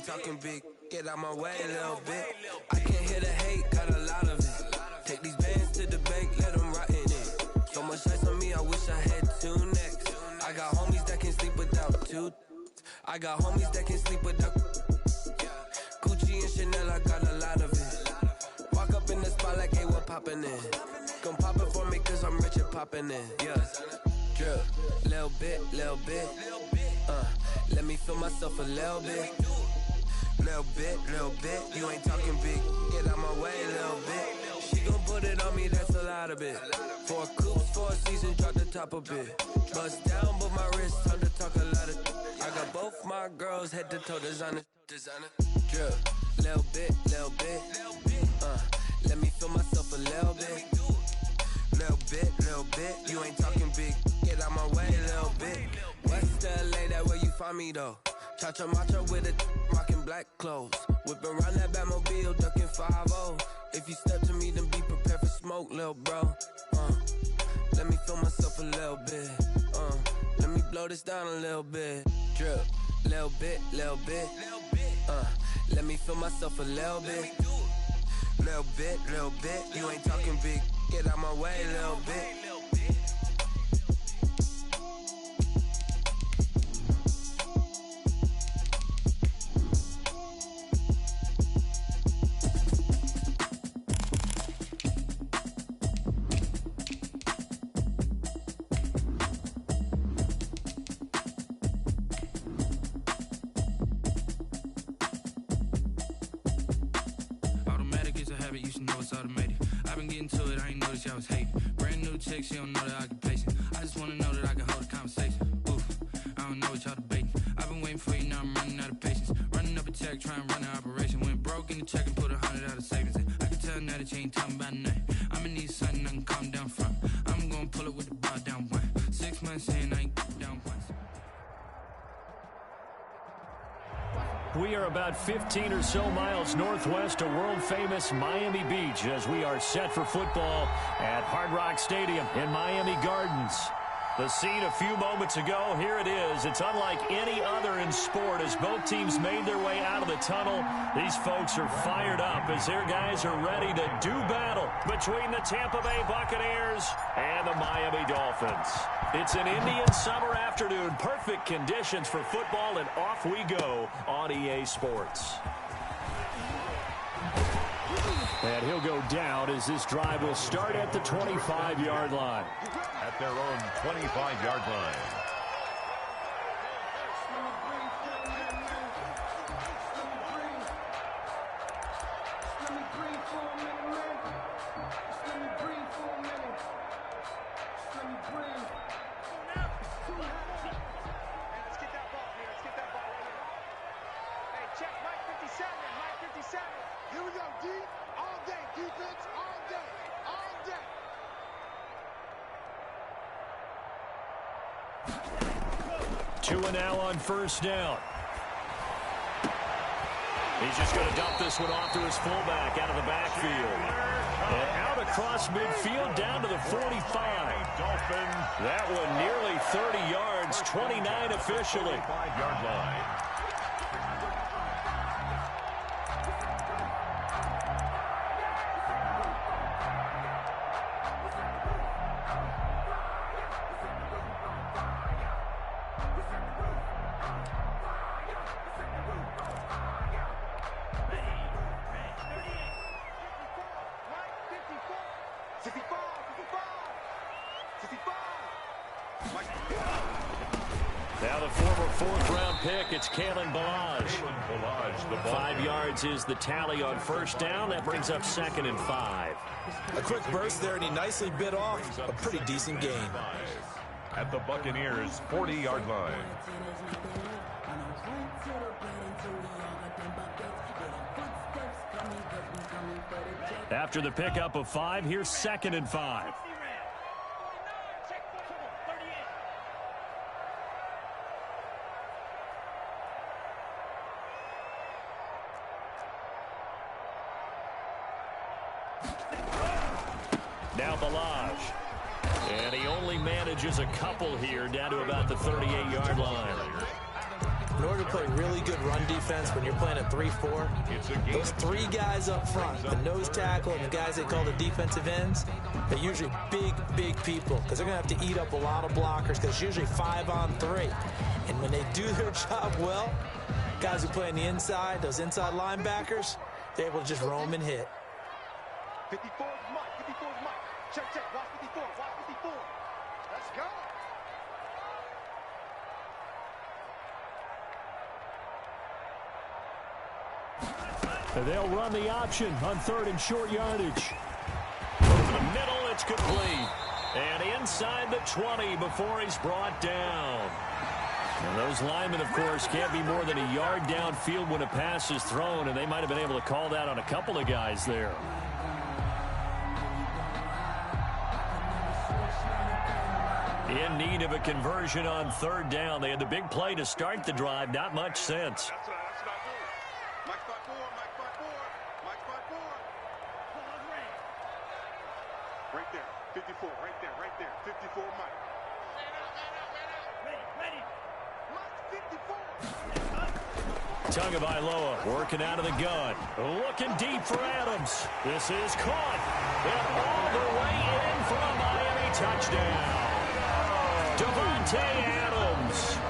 talking big, get out my way a little bit. I can't hear the hate, got a lot of it. Take these bands to the bank, let them rot in it. So much ice on me, I wish I had two necks. I got homies that can sleep without two. I got homies that can sleep without Gucci and Chanel, I got a lot of it. Walk up in the spot like, hey, what poppin' in? Gon' pop it for me cause I'm rich and poppin' in, yeah. Drip, little bit, let me feel myself a little bit. Little bit, you ain't talking big, get out my way a little bit. She gon' put it on me, that's a lot of it. 4 coupes, 4 seasons, drop the top a bit. Bust down, but my wrist, time to talk a lot of. I got both my girls, head to toe designer. Drip, little bit, let me feel myself a little bit. Little bit, you ain't talking big, get out my way a little bit. West LA, that where you find me though. Cha-cha matcha with a rockin' black clothes. Whippin' around that Batmobile, duckin' 5-0. If you step to me, then be prepared for smoke, lil' bro. Let me feel myself a little bit. Let me blow this down a little bit. Drip, little bit. Let me feel myself a little bit. Little bit, you ain't talking big, get out my way a little bit. She don't know the occupation. I just wanna know that I can hold a conversation. Oof, I don't know what y'all debating. I've been waiting for you, now I'm running out of patience. Running up a check, trying to run an operation. Went broke in the check and put 100 out of savings in. I can tell now that you ain't talking about nothing. I'ma need something I can calm down from. I'm gonna pull it with the bar down one. 6 months in, I ain't down once. We are about 15 or so miles northwest of world-famous Miami Beach as we are set for football at Hard Rock Stadium in Miami Gardens. The scene a few moments ago, here it is. It's unlike any other in sport as both teams made their way out of the tunnel. These folks are fired up as their guys are ready to do battle between the Tampa Bay Buccaneers and the Miami Dolphins. It's an Indian summer afternoon, perfect conditions for football, and off we go on EA Sports. And he'll go down as this drive will start at the 25-yard line. At their own 25-yard line. Two and now on first down. He's just going to dump this one off to his fullback out of the backfield. And out across midfield down to the 45. That one nearly 30 yards, 29 officially. 5-yard line. Now the former fourth-round pick, it's Kalen Balaj. 5 yards is the tally on first down. That brings up 2nd and 5. A quick burst there, and he nicely bit off a pretty decent gain. At the Buccaneers' 40-yard line. After the pickup of 5, here's 2nd and 5. Now Balaj. And he only manages a couple here down to about the 38-yard line. in order to play really good run defense when you're playing a 3-4, those three guys up front, the nose tackle and the guys they call the defensive ends, they're usually big people because they're going to have to eat up a lot of blockers because it's usually 5-on-3. And when they do their job well, guys who play on the inside, those inside linebackers, they're able to just roam and hit. 54 is Mike. 54 is Mike. Check. Watch 54. Watch 54. Let's go. They'll run the option on 3rd and short yardage. Over the middle, it's complete. And inside the 20 before he's brought down. And those linemen, of course, can't be more than a yard downfield when a pass is thrown, and they might have been able to call that on a couple of guys there. In need of a conversion on 3rd down. They had the big play to start the drive. Not much sense. That's what I do. Mike 5-4. Mike 5-4. Right there. 54. Right there. 54, Mike. Ready. Tagovailoa working out of the gun. Looking deep for Adams. This is caught. And all the way in for a Miami touchdown. Davante Adams.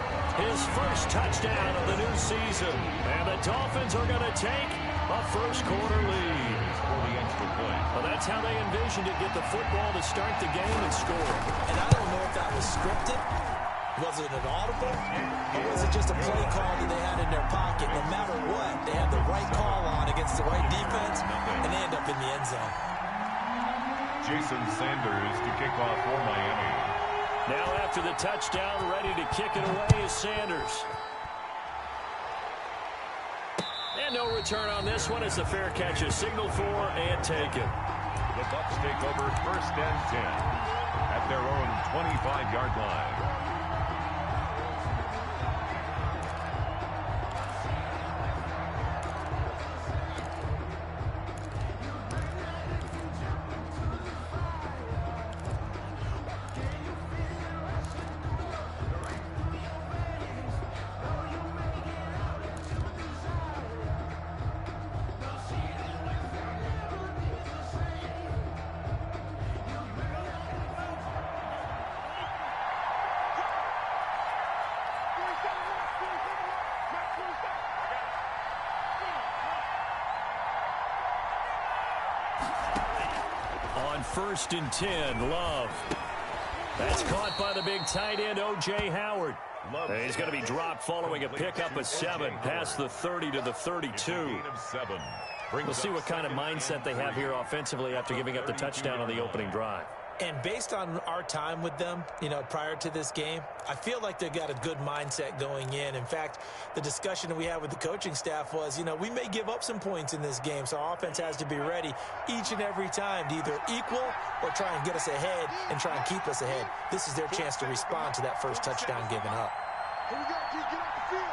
His first touchdown of the new season. And the Dolphins are going to take a first-quarter lead. Well, that's how they envisioned it. Get the football to start the game and score. And I don't know if that was scripted. Was it an audible? Or was it just a play call that they had in their pocket? No matter what, they had the right call on against the right defense, and they end up in the end zone. Jason Sanders to kick off for Miami. Now after the touchdown, ready to kick it away is Sanders. And no return on this one as the fair catch is signaled for and taken. The Bucs take over 1st and 10 at their own 25-yard line. On 1st and 10, Love. That's caught by the big tight end, O.J. Howard. And he's going to be dropped following a pickup of 7 past the 30 to the 32. We'll see what kind of mindset they have here offensively after giving up the touchdown on the opening drive. And based on our time with them, prior to this game, I feel like they've got a good mindset going in. In fact, the discussion that we had with the coaching staff was, we may give up some points in this game, so our offense has to be ready each and every time to either equal or try and get us ahead and try and keep us ahead. This is their chance to respond to that first touchdown given up. Here we go. Get off the field.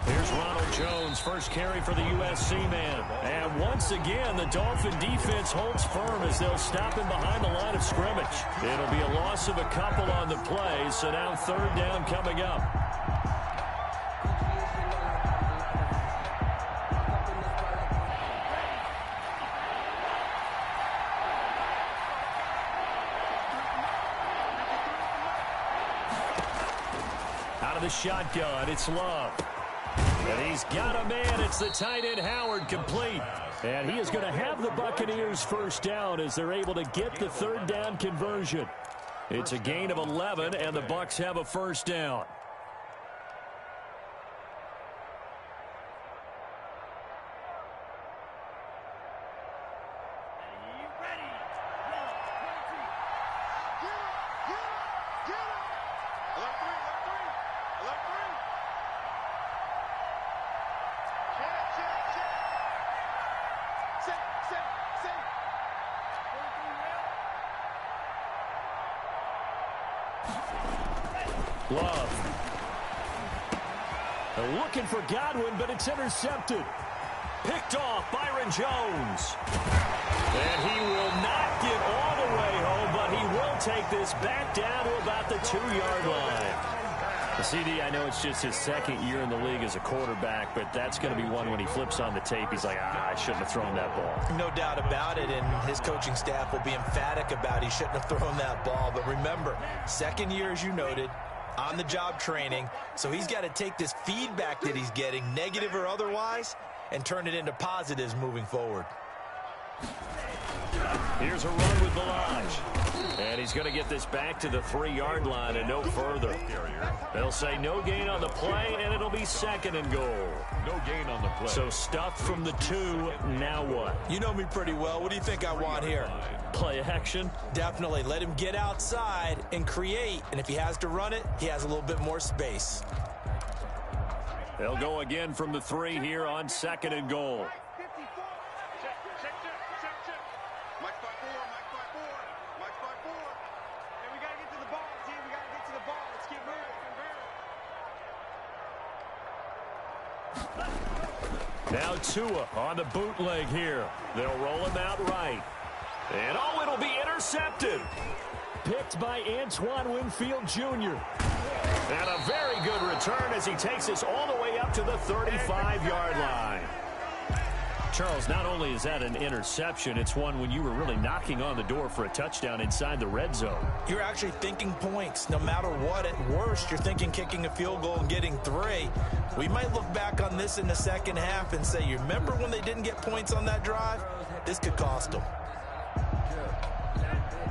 Here's Ronald Jones, first carry for the USC man. And once again, the Dolphin defense holds firm as they'll stop him behind the line of scrimmage. It'll be a loss of a couple on the play, so now 3rd down coming up. Out of the shotgun, it's Love. And he's got a man. It's the tight end, Howard, complete. And he is going to have the Buccaneers first down as they're able to get the 3rd down conversion. It's a gain of 11, and the Bucs have a first down. Love. They're looking for Godwin, but it's intercepted. Picked off, Byron Jones. And he will not get all the way home, but he will take this back down to about the 2-yard line. The CD, I know it's just his second year in the league as a quarterback, but that's going to be one when he flips on the tape. He's like, I shouldn't have thrown that ball. No doubt about it, and his coaching staff will be emphatic about he shouldn't have thrown that ball. But remember, second year, as you noted, on-the-job training, so he's got to take this feedback that he's getting, negative or otherwise, and turn it into positives moving forward. Here's a run with Balaj. And he's going to get this back to the 3-yard line and no further. They'll say no gain on the play, and it'll be 2nd and goal. No gain on the play. So stuffed from the 2, now what? You know me pretty well. What do you think I want here? Play action? Definitely. Let him get outside and create, and if he has to run it, he has a little bit more space. They'll go again from the 3 here on 2nd and goal. Now Tua on the bootleg here. They'll roll him out right. And it'll be intercepted. Picked by Antoine Winfield Jr. And a very good return as he takes us all the way up to the 35-yard line. Charles, not only is that an interception, it's one when you were really knocking on the door for a touchdown inside the red zone. You're actually thinking points. No matter what, at worst, you're thinking kicking a field goal and getting 3. We might look back on this in the second half and say, you remember when they didn't get points on that drive? This could cost them.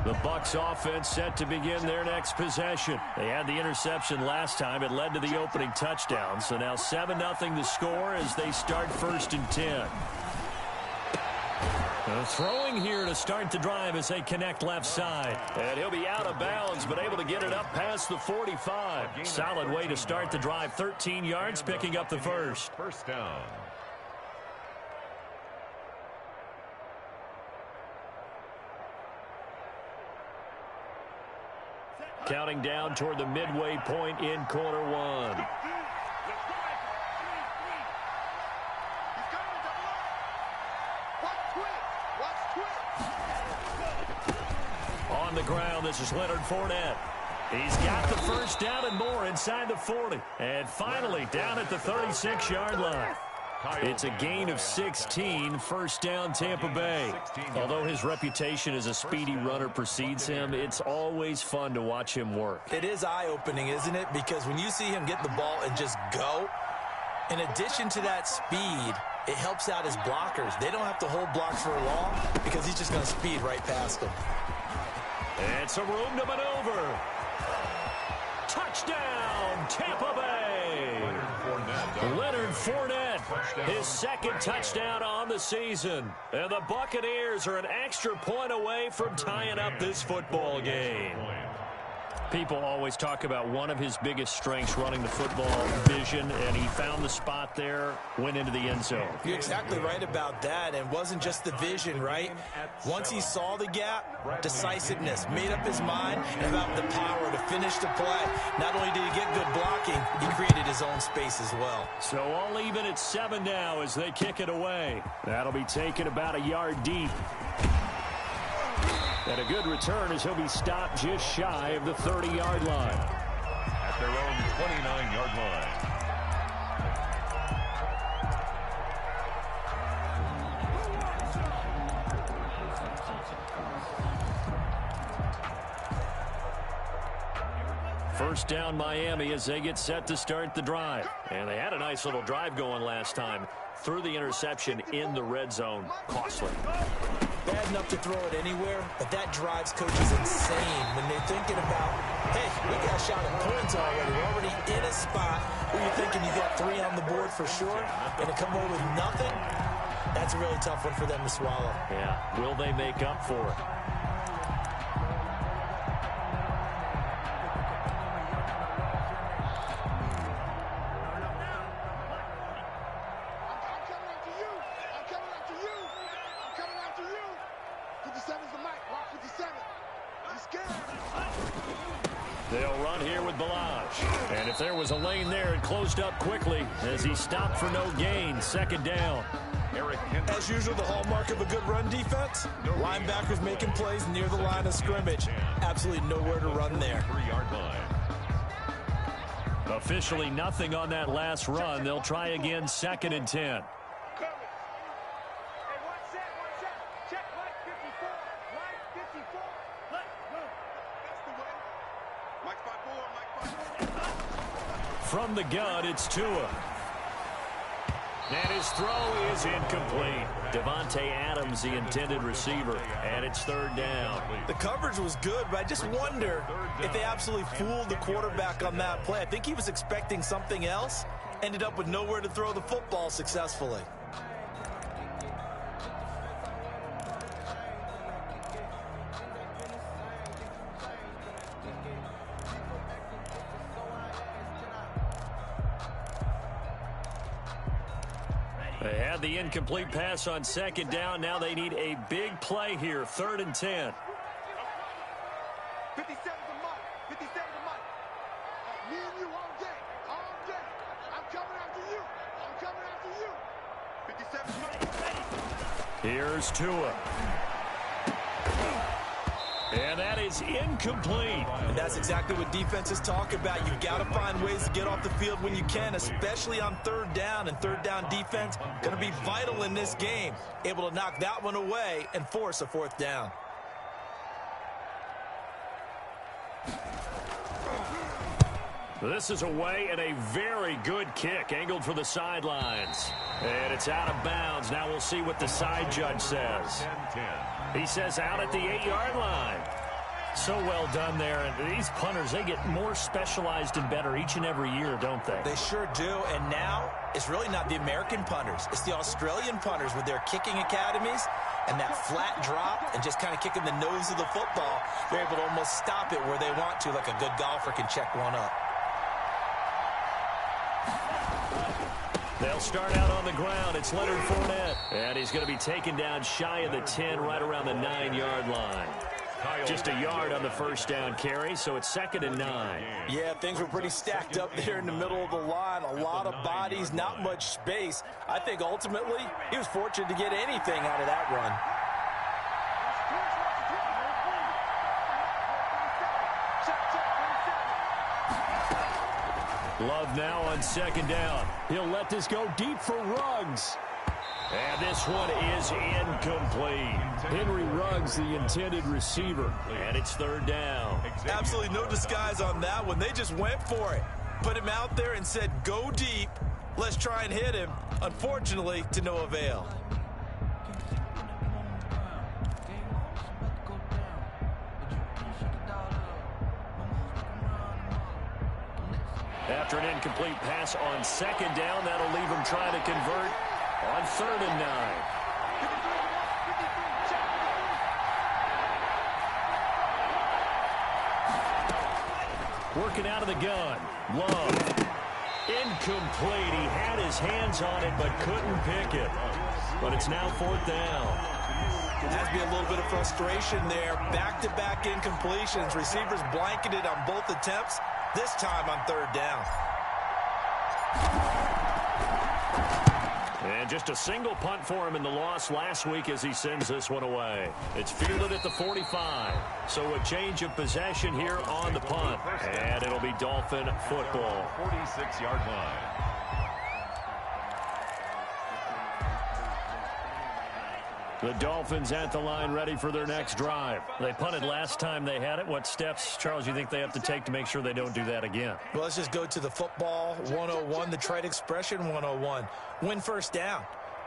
The Bucs offense set to begin their next possession. They had the interception last time. It led to the opening touchdown. So now 7-0 the score as they start 1st and 10. Throwing here to start the drive as they connect left side. And he'll be out of bounds, but able to get it up past the 45. Solid way to start the drive. 13 yards, picking up the first. First down. Counting down toward the midway point in quarter 1. On the ground, this is Leonard Fournette. He's got the first down and more inside the 40. And finally down at the 36-yard line. It's a gain of 16, 1st down Tampa Bay. Although his reputation as a speedy runner precedes him, it's always fun to watch him work. It is eye-opening, isn't it? Because when you see him get the ball and just go, in addition to that speed, it helps out his blockers. They don't have to hold blocks for long because he's just going to speed right past them. And some room to maneuver. Touchdown, Tampa Bay. Leonard Fournette, his 2nd touchdown on the season. And the Buccaneers are an extra point away from tying up this football game. People always talk about one of his biggest strengths running the football, vision, and he found the spot there, went into the end zone. You're exactly right about that, and it wasn't just the vision, right? Once he saw the gap, decisiveness, made up his mind, and about the power to finish the play. Not only did he get good blocking, he created his own space as well. So all even at 7 now as they kick it away. That'll be taken about a yard deep. And a good return as he'll be stopped just shy of the 30-yard line. At their own 29-yard line. First down Miami as they get set to start the drive. And they had a nice little drive going last time. Threw the interception in the red zone. Costly. Bad enough to throw it anywhere, but that drives coaches insane when they're thinking about, hey, we got a shot at points already. We're already in a spot where you're thinking you got 3 on the board for sure, and to come away with nothing, that's a really tough one for them to swallow. Yeah, will they make up for it? They'll run here with Balaj. And if there was a lane there, it closed up quickly as he stopped for no gain. Second down. As usual, the hallmark of a good run defense, linebackers making plays near the line of scrimmage. Absolutely nowhere to run there. 3-yard line. Officially nothing on that last run. They'll try again, 2nd and 10. From the gun, it's Tua. And his throw is incomplete. Devontae Adams, the intended receiver, and it's 3rd down. The coverage was good, but I just wonder if they absolutely fooled the quarterback on that play. I think he was expecting something else, ended up with nowhere to throw the football successfully. They had the incomplete pass on 2nd down. Now they need a big play here. 3rd and 10. 57 to Mike. 57 to Mike. Me and you all day. All day. I'm coming after you. I'm coming after you. 57 to Mike. Here's Tua. And that is incomplete. And that's exactly what defenses talk about. You've got to find ways to get off the field when you can, especially on 3rd down. And 3rd down defense going to be vital in this game. Able to knock that one away and force a 4th down. This is away and a very good kick, angled for the sidelines. And it's out of bounds. Now we'll see what the side judge says. He says out at the 8-yard line. So well done there. And these punters, they get more specialized and better each and every year, don't they? They sure do. And now it's really not the American punters. It's the Australian punters with their kicking academies and that flat drop and just kind of kicking the nose of the football. They're able to almost stop it where they want to, like a good golfer can check one up. They'll start out on the ground. It's Leonard Fournette. And he's going to be taken down shy of the 10, right around the 9-yard line. Just a yard on the 1st down carry, so it's 2nd and 9. Yeah, things were pretty stacked up there in the middle of the line. A lot of bodies, not much space. I think ultimately he was fortunate to get anything out of that run. Love now on 2nd down. He'll let this go deep for Ruggs. And this one is incomplete. Henry Ruggs, the intended receiver. And it's 3rd down. Absolutely no disguise on that one. They just went for it. Put him out there and said, go deep. Let's try and hit him. Unfortunately, to no avail. After an incomplete pass on 2nd down, that'll leave him trying to convert on 3rd and 9. Working out of the gun. Love. Incomplete. He had his hands on it but couldn't pick it. But it's now 4th down. Has to be a little bit of frustration there. Back-to-back incompletions. Receivers blanketed on both attempts. This time on 3rd down. And just a single punt for him in the loss last week as he sends this one away. It's fielded at the 45. So a change of possession here on the punt. And it'll be Dolphin football. 46-yard line. The Dolphins at the line ready for their next drive. They punted last time they had it. What steps, Charles, you think they have to take to make sure they don't do that again? Well, let's just go to the football 101, the trade expression 101. Win 1st down.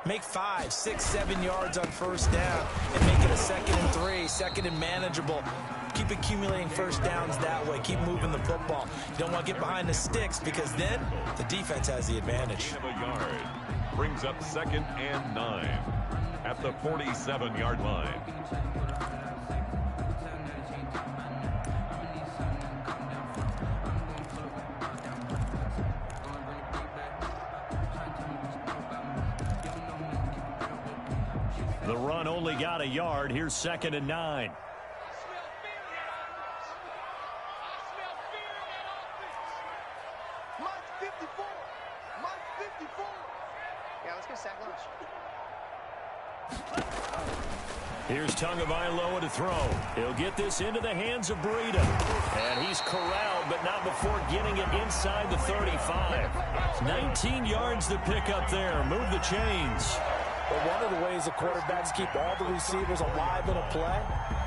Make 5, 6, 7 yards on 1st down and make it a 2nd and 3, 2nd and manageable. Keep accumulating 1st downs that way. Keep moving the football. You don't want to get behind the sticks because then the defense has the advantage. A yard. Brings up 2nd and 9 at the 47-yard line. The run only got a yard. Here's 2nd and 9. let's get a sack lunch. Here's Tagovailoa to throw. He'll get this into the hands of Breida. And he's corralled, but not before getting it inside the 35. 19 yards to pick up there. Move the chains. But one of the ways the quarterbacks keep all the receivers alive in a play,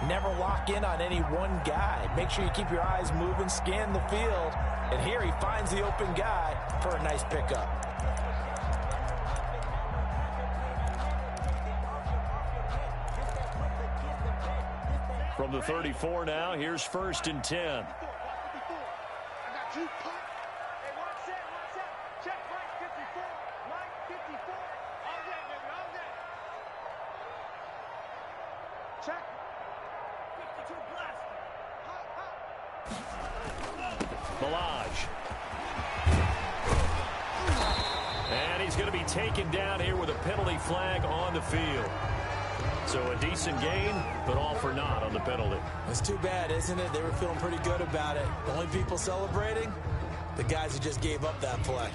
never lock in on any one guy. Make sure you keep your eyes moving, scan the field. And here he finds the open guy for a nice pickup. From the 34 now, here's 1st and 10. I got you, punt. Hey, one set. Check right 54. Right 54. All day, baby, all day. Check. 52 blast. Milage. And he's going to be taken down here with a penalty flag on the field. So a decent gain, but all for naught on the penalty. It's too bad, isn't it? They were feeling pretty good about it. The only people celebrating, the guys who just gave up that play.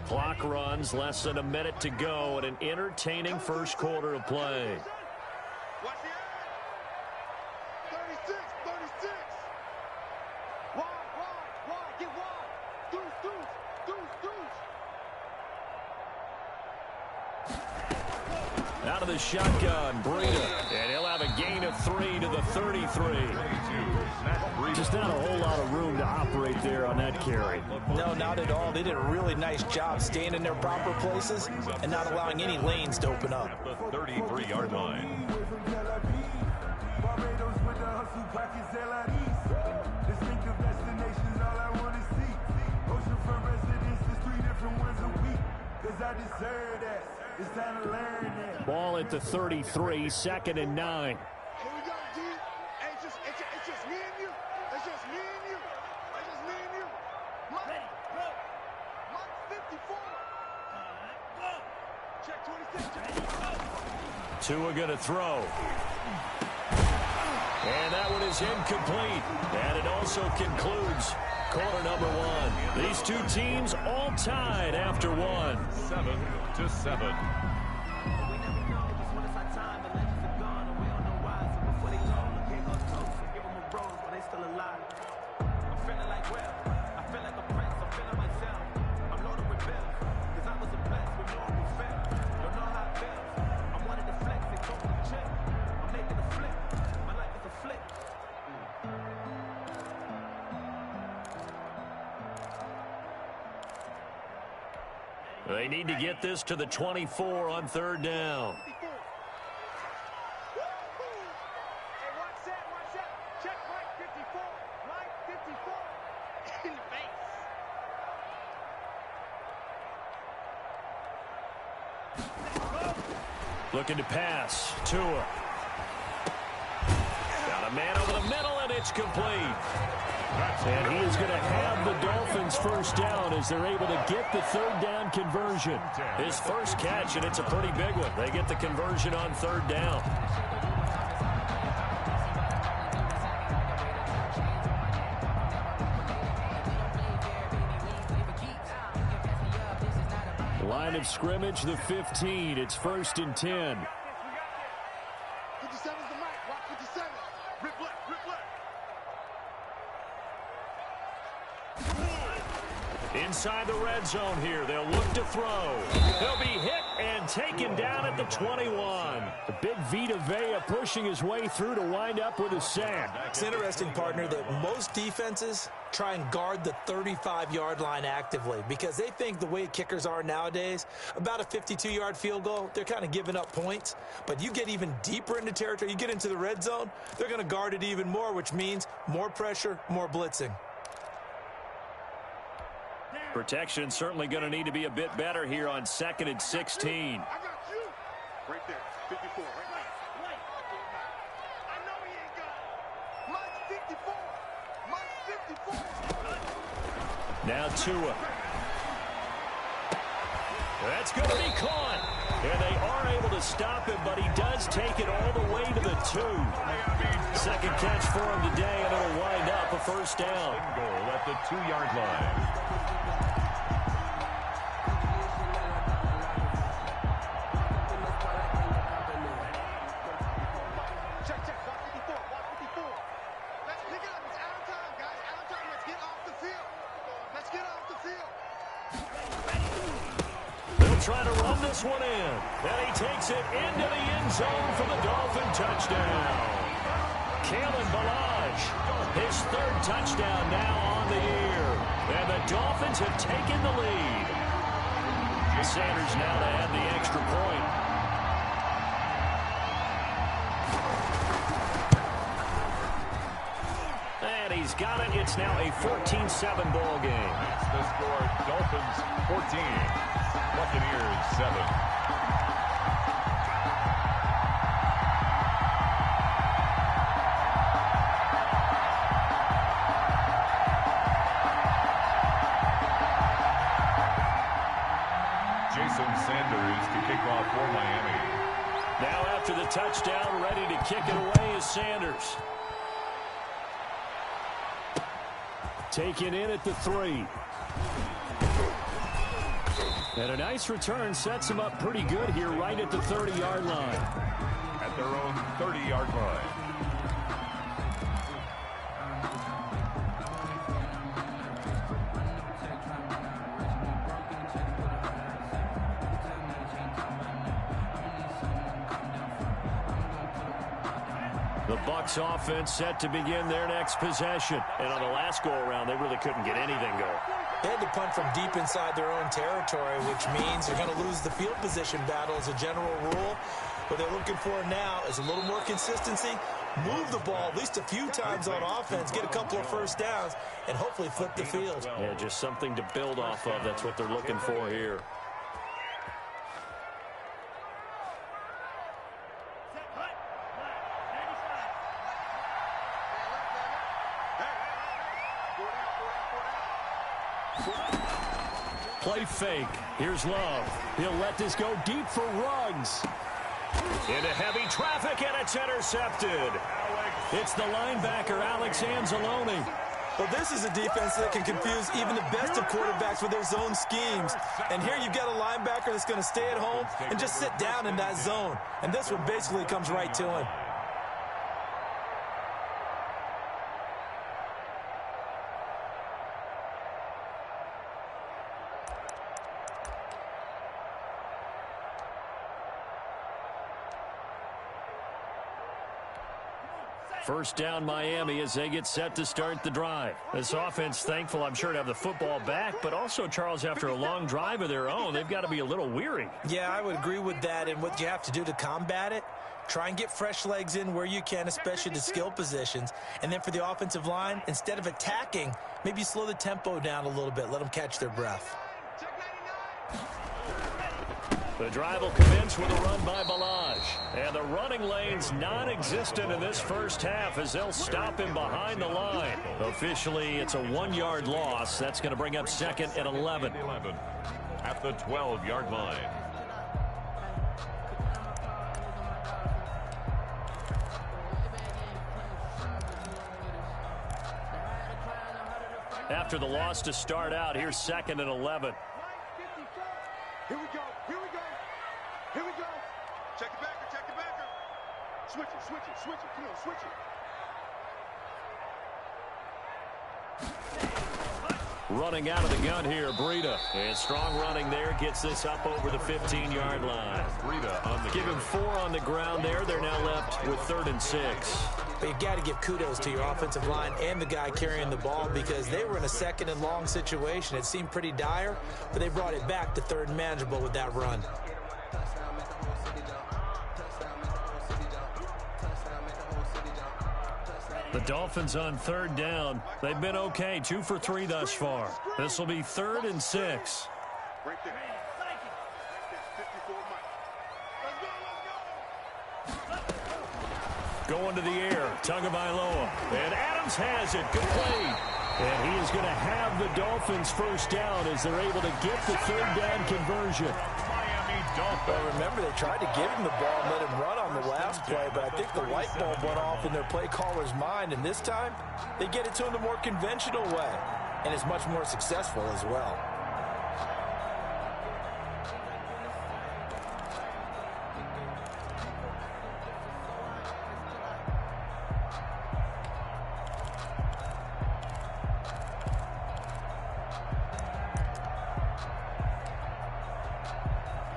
Clock runs, less than a minute to go, and an entertaining first quarter of play. Watch the eye. 36. Wide. Get wide. Deuce. Out of the shotgun, Breida. And he'll have a gain of 3 to the 33. Just not a whole lot of room to operate there on that carry. No, not at all. They did a really nice job staying in their proper places and not allowing any lanes to open up. At the 33-yard line. Ball at the 33, 2nd and 9. Here we go, D. It's just me and you. It's just me and you. Mike, go. Mike 54. Go. Check 26. Tua going to throw. And that one is incomplete. And it also concludes quarter number 1. These two teams all tied after 1. 7-7. They need to get this to the 24 on 3rd down. Hey, watch that. Check right 54. Right 54. In the face. Looking to pass. Tua. Got a man over the middle, and it's complete. And he is going to have the Dolphins first down as they're able to get the 3rd down conversion. His first catch, and it's a pretty big one. They get the conversion on 3rd down. Line of scrimmage, the 15. It's 1st and 10. 57's the mic. Watch 57. Rip left. Inside the red zone here. They'll look to throw. He'll be hit and taken down at the 21. The big Vita Vea pushing his way through to wind up with a sack. It's interesting, partner, that most defenses try and guard the 35-yard line actively because they think the way kickers are nowadays, about a 52-yard field goal, they're kind of giving up points. But you get even deeper into territory, you get into the red zone, they're going to guard it even more, which means more pressure, more blitzing. Protection certainly going to need to be a bit better here on 2nd and 16. I got you. Right there. 54. Right there. I know he ain't got it. Mike's 54. Now Tua. That's going to be caught. And they are able to stop him, but he does take it all the way to the 2. Second catch for him today, and it'll wind up a first down. Goal at the 2-yard line. trying to run this one in. And he takes it into the end zone for the Dolphin touchdown. Kalen Ballage, his third touchdown now on the year. And the Dolphins have taken the lead. Sanders now to add the extra point. And he's got it. It's now a 14-7 ball game. That's the score. Dolphins 14, Buccaneers 7. Sanders to kick off for Miami. Now after the touchdown, ready to kick it away is Sanders. Taken in at the 3. And a nice return sets him up pretty good here right at the 30-yard line. At their own 30-yard line. The Bucs offense set to begin their next possession. And on the last go-around, they really couldn't get anything going. They had to punt from deep inside their own territory, which means they're going to lose the field position battle as a general rule. What they're looking for now is a little more consistency, move the ball at least a few times on offense, get a couple of first downs, and hopefully flip the field. Yeah, just something to build off of. That's what they're looking for here. Play fake. Here's Love. He'll let this go deep for Ruggs. Into heavy traffic, and it's intercepted. It's the linebacker, Alex Anzalone. Well, this is a defense that can confuse even the best of quarterbacks with their zone schemes. And here you've got a linebacker that's going to stay at home and just sit down in that zone. And this one basically comes right to him. First down Miami as they get set to start the drive. This offense thankful, I'm sure, to have the football back, but also, Charles, after a long drive of their own, they've got to be a little weary. Yeah, I would agree with that, and what you have to do to combat it, try and get fresh legs in where you can, especially the skill positions. And then for the offensive line, instead of attacking, maybe slow the tempo down a little bit, let them catch their breath. The drive will commence with a run by Ballage. And the running lane's non-existent in this first half as they'll stop him behind the line. Officially, it's a 1-yard loss. That's going to bring up second and 11. At the 12-yard line. After the loss to start out, here's second and 11. Here we go. Here we go. Here we go. Check the backer. Check the backer. Switch it. Switch it. Switch it. Come on. Switch it. Running out of the gun here, Breida. And strong running there gets this up over the 15-yard line. Breida on the Give him 4 on the ground there. They're now left with 3rd and 6. But you've got to give kudos to your offensive line and the guy carrying the ball because they were in a 2nd and long situation. It seemed pretty dire, but they brought it back to 3rd and manageable with that run. The Dolphins on 3rd down. They've been okay, 2 for 3 thus far. This will be 3rd and 6. Right there. 54 Let's go. Going to the air, Tagovailoa. And Adams has it. Good play. And he is going to have the Dolphins first down as they're able to get the 3rd down conversion. Well, remember, they tried to give him the ball and let him run on the last play, but I think the light bulb went off in their play caller's mind, and this time they get it to him the more conventional way, and it's much more successful as well.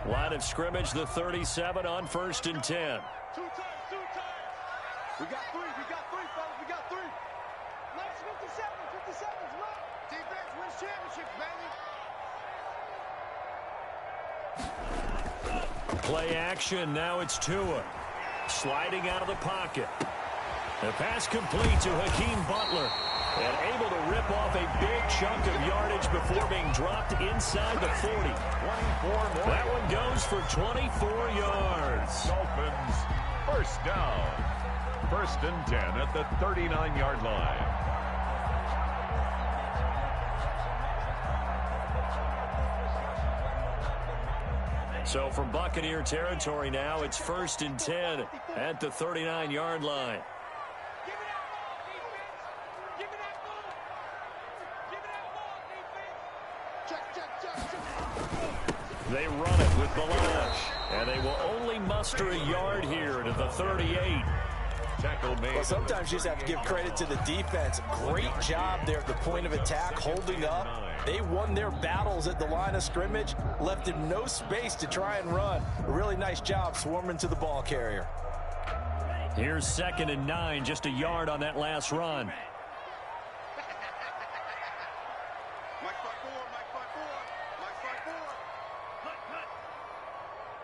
Line of scrimmage, the 37 on 1st and 10. 2 times, 2 times. We got three, fellas, we got three. Nice 57's right. Defense wins championships, baby. Play action, now it's Tua. Sliding out of the pocket. The pass complete to Hakeem Butler. And able to rip off a big chunk of yardage before being dropped inside the 40. 24 more. That one goes for 24 yards. Dolphins, first down. 1st and 10 at the 39-yard line. So from Buccaneer territory now, it's 1st and 10 at the 39-yard line. They run it with Balazs, and they will only muster a yard here to the 38. Well, sometimes you just have to give credit to the defense. Great job there at the point of attack, holding up. They won their battles at the line of scrimmage, left him no space to try and run. A really nice job swarming to the ball carrier. Here's 2nd and 9, just a yard on that last run.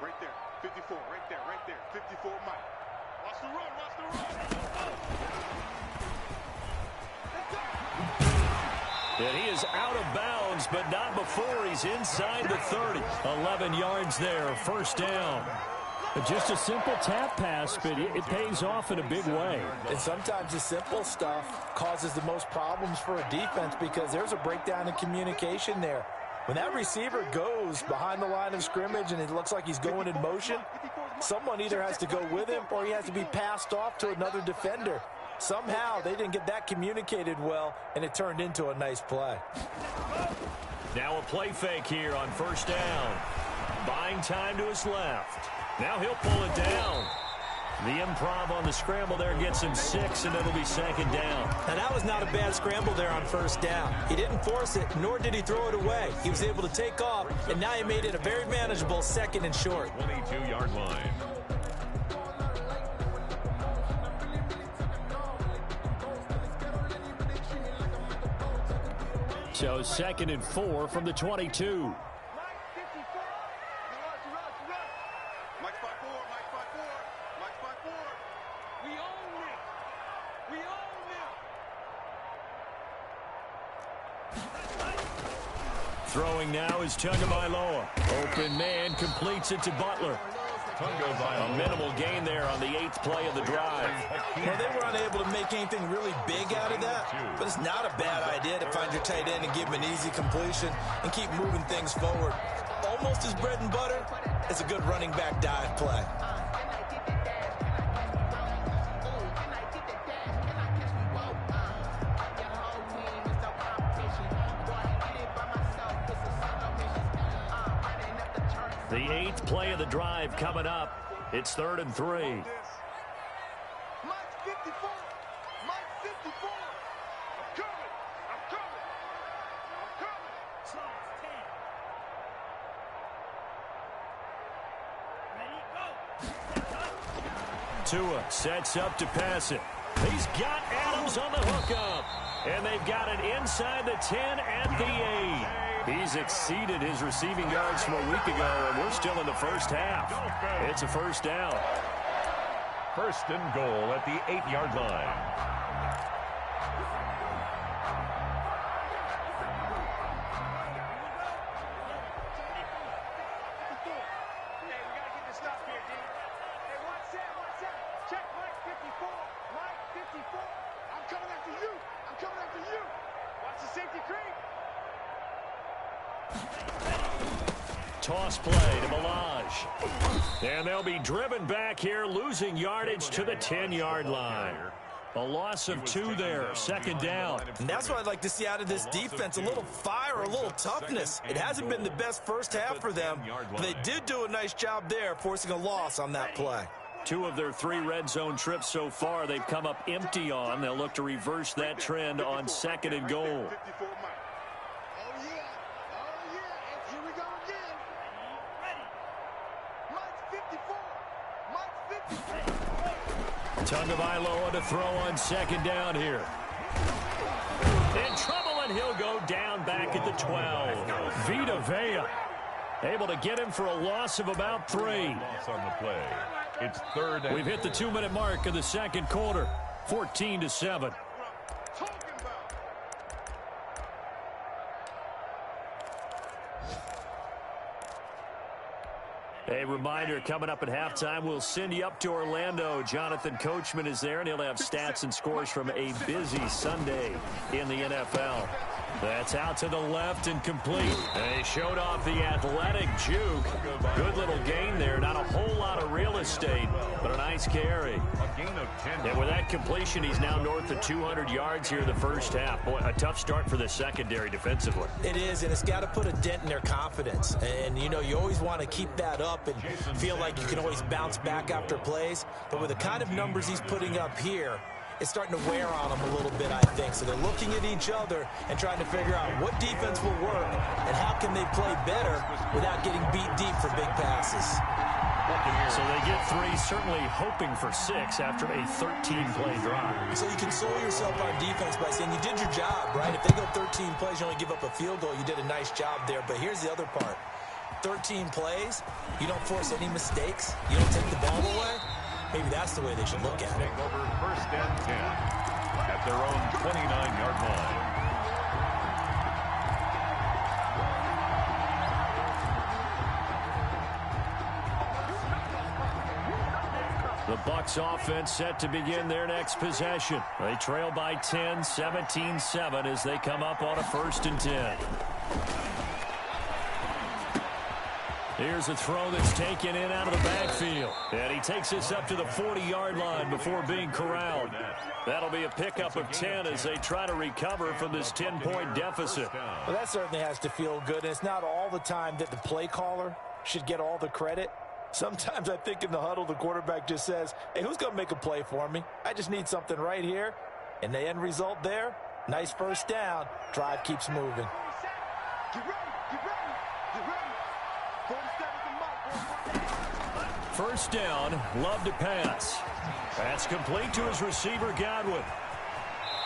Right there, 54, right there, 54, Mike. Watch the run. And he is out of bounds, but not before he's inside the 30. 11 yards there, 1st down. Just a simple tap pass, but it pays off in a big way. And sometimes the simple stuff causes the most problems for a defense because there's a breakdown in communication there. When that receiver goes behind the line of scrimmage and it looks like he's going in motion, someone either has to go with him or he has to be passed off to another defender. Somehow they didn't get that communicated well, and it turned into a nice play. Now a play fake here on 1st down. Buying time to his left. Now he'll pull it down. The improv on the scramble there gets him 6, and it'll be 2nd down. Now, that was not a bad scramble there on 1st down. He didn't force it, nor did he throw it away. He was able to take off, and now he made it a very manageable 2nd and short. 22-yard line. So 2nd and 4 from the 22. Throwing now is Tagovailoa. Open man completes it to Butler. A minimal gain there on the 8th play of the drive. Well, they were unable to make anything really big out of that, but it's not a bad idea to find your tight end and give him an easy completion and keep moving things forward. Almost his bread and butter is a good running back dive play. The 8th play of the drive coming up. It's 3rd and 3. Mike 54. Mike 54. I'm coming. Tua sets up to pass it. He's got Adams on the hookup. And they've got it inside the 10 and the 8. He's exceeded his receiving yards from a week ago, and we're still in the 1st half. It's a 1st down. 1st and goal at the 8-yard line. Toss play to Balazs. And they'll be driven back here, losing yardage to the 10-yard line. A loss of 2 there, 2nd down. And that's what I'd like to see out of this defense, a little fire, a little toughness. It hasn't been the best 1st half for them, but they did do a nice job there, forcing a loss on that play. 2 of their 3 red zone trips so far, they've come up empty on. They'll look to reverse that trend on 2nd and goal. Tagovailoa to throw on second down here. In trouble, and he'll go down back at the 12. Vita Vea able to get him for a loss of about 3. Loss on the play. It's third. We've hit the 2-minute mark of the second quarter. 14-7. A reminder, coming up at halftime, we'll send you up to Orlando. Jonathan Coachman is there, and he'll have stats and scores from a busy Sunday in the NFL. That's out to the left and complete. They showed off the athletic juke. Good little gain there. Not a whole lot of real estate, but a nice carry. A gain of 10. And with that completion, he's now north of 200 yards here in the first half. Boy, a tough start for the secondary defensively. It is, and it's got to put a dent in their confidence. And, you know, you always want to keep that up and feel like you can always bounce back after plays. But with the kind of numbers he's putting up here, it's starting to wear on them a little bit, I think. So they're looking at each other and trying to figure out what defense will work and how can they play better without getting beat deep for big passes. So they get 3, certainly hoping for 6 after a 13-play drive. So you console yourself on defense by saying you did your job, right? If they go 13 plays, you only give up a field goal, you did a nice job there. But here's the other part. 13 plays, you don't force any mistakes, you don't take the ball away. Maybe that's the way they should look at it. Take over first and 10 at their own 29-yard line. The Bucs offense set to begin their next possession. They trail by 10, 17-7 as they come up on a 1st and 10. Here's a throw that's taken in out of the backfield. And he takes this up to the 40-yard line before being corralled. That'll be a pickup of 10 as they try to recover from this 10-point deficit. Well, that certainly has to feel good. And it's not all the time that the play caller should get all the credit. Sometimes I think in the huddle, the quarterback just says, hey, who's going to make a play for me? I just need something right here. And the end result there, nice first down. Drive keeps moving. Get ready, get ready, get ready. 47's the mic. First down, Love to pass. That's complete to his receiver, Godwin.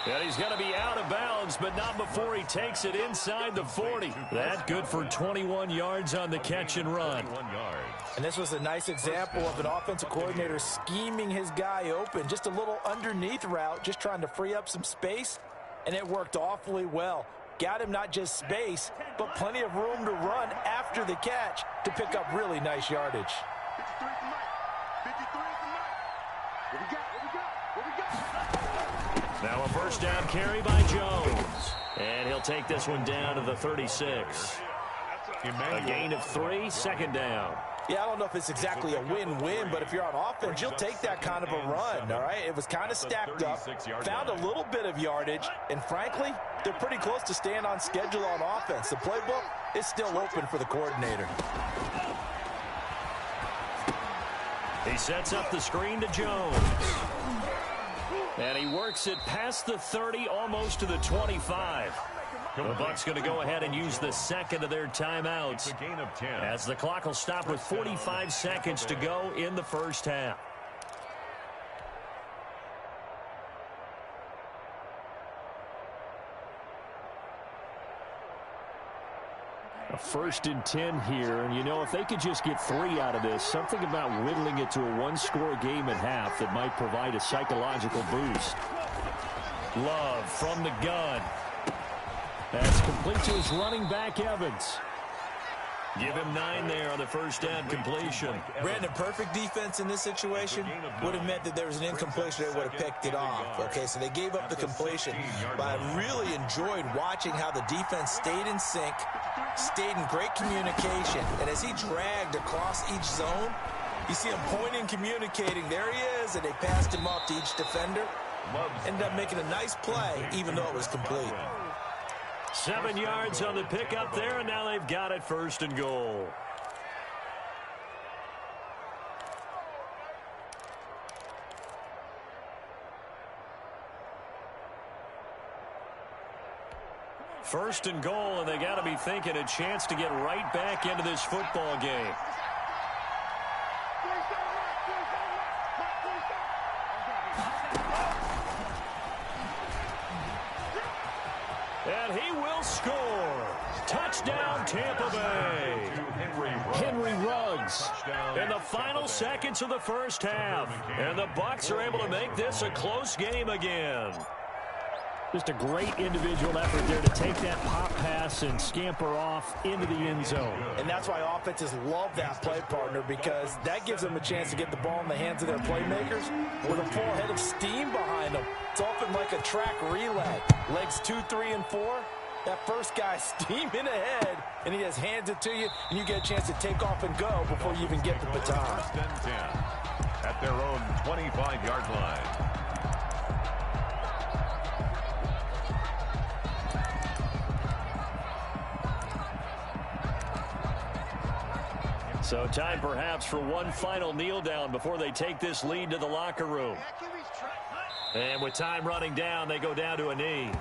And he's going to be out of bounds, but not before he takes it inside the 40. That's good for 21 yards on the catch and run. And this was a nice example of an offensive coordinator scheming his guy open. Just a little underneath route, just trying to free up some space, and it worked awfully well. Got him not just space, but plenty of room to run after the catch to pick up really nice yardage. 53's the mic. 53's the mic. What we got? What we got? What we got? Now a first down carry by Jones. And he'll take this one down to the 36. A gain of 3, second down. Yeah, I don't know if it's exactly a win-win, but if you're on offense, you'll take that kind of a run, all right? It was kind of stacked up, found a little bit of yardage, and frankly, they're pretty close to staying on schedule on offense. The playbook is still open for the coordinator. He sets up the screen to Jones. And he works it past the 30, almost to the 25. The Bucs going to go ahead and use the second of their timeouts as the clock will stop with 45 seconds to go in the first half. A 1st and 10 here, and you know, if they could just get 3 out of this, something about whittling it to a one-score game at half that might provide a psychological boost. Love from the gun. That's complete to his running back, Evans. Give him 9 there on the first down completion. Brandon, perfect defense in this situation would have meant that there was an incompletion. They would have picked it off. Okay, so they gave up the completion. But I really enjoyed watching how the defense stayed in sync, stayed in great communication. And as he dragged across each zone, you see him pointing, communicating. There he is, and they passed him off to each defender. Ended up making a nice play, even though it was complete. 7 yards on the pickup there, and now they've got it 1st and goal. First and goal, and they got to be thinking a chance to get right back into this football game. And he will score. Touchdown, Tampa Bay. Henry Ruggs in the final seconds of the first half. And the Bucs are able to make this a close game again. Just a great individual effort there to take that pop pass and scamper off into the end zone. And that's why offenses love that play, partner, because that gives them a chance to get the ball in the hands of their playmakers with a full head of steam behind them. It's often like a track relay. Legs 2, 3, and 4. That first guy steaming ahead, and he just hands it to you, and you get a chance to take off and go before you even get the baton. First and 10 at their own 25-yard line. So time perhaps for one final kneel down before they take this lead to the locker room. And with time running down, they go down to a knee.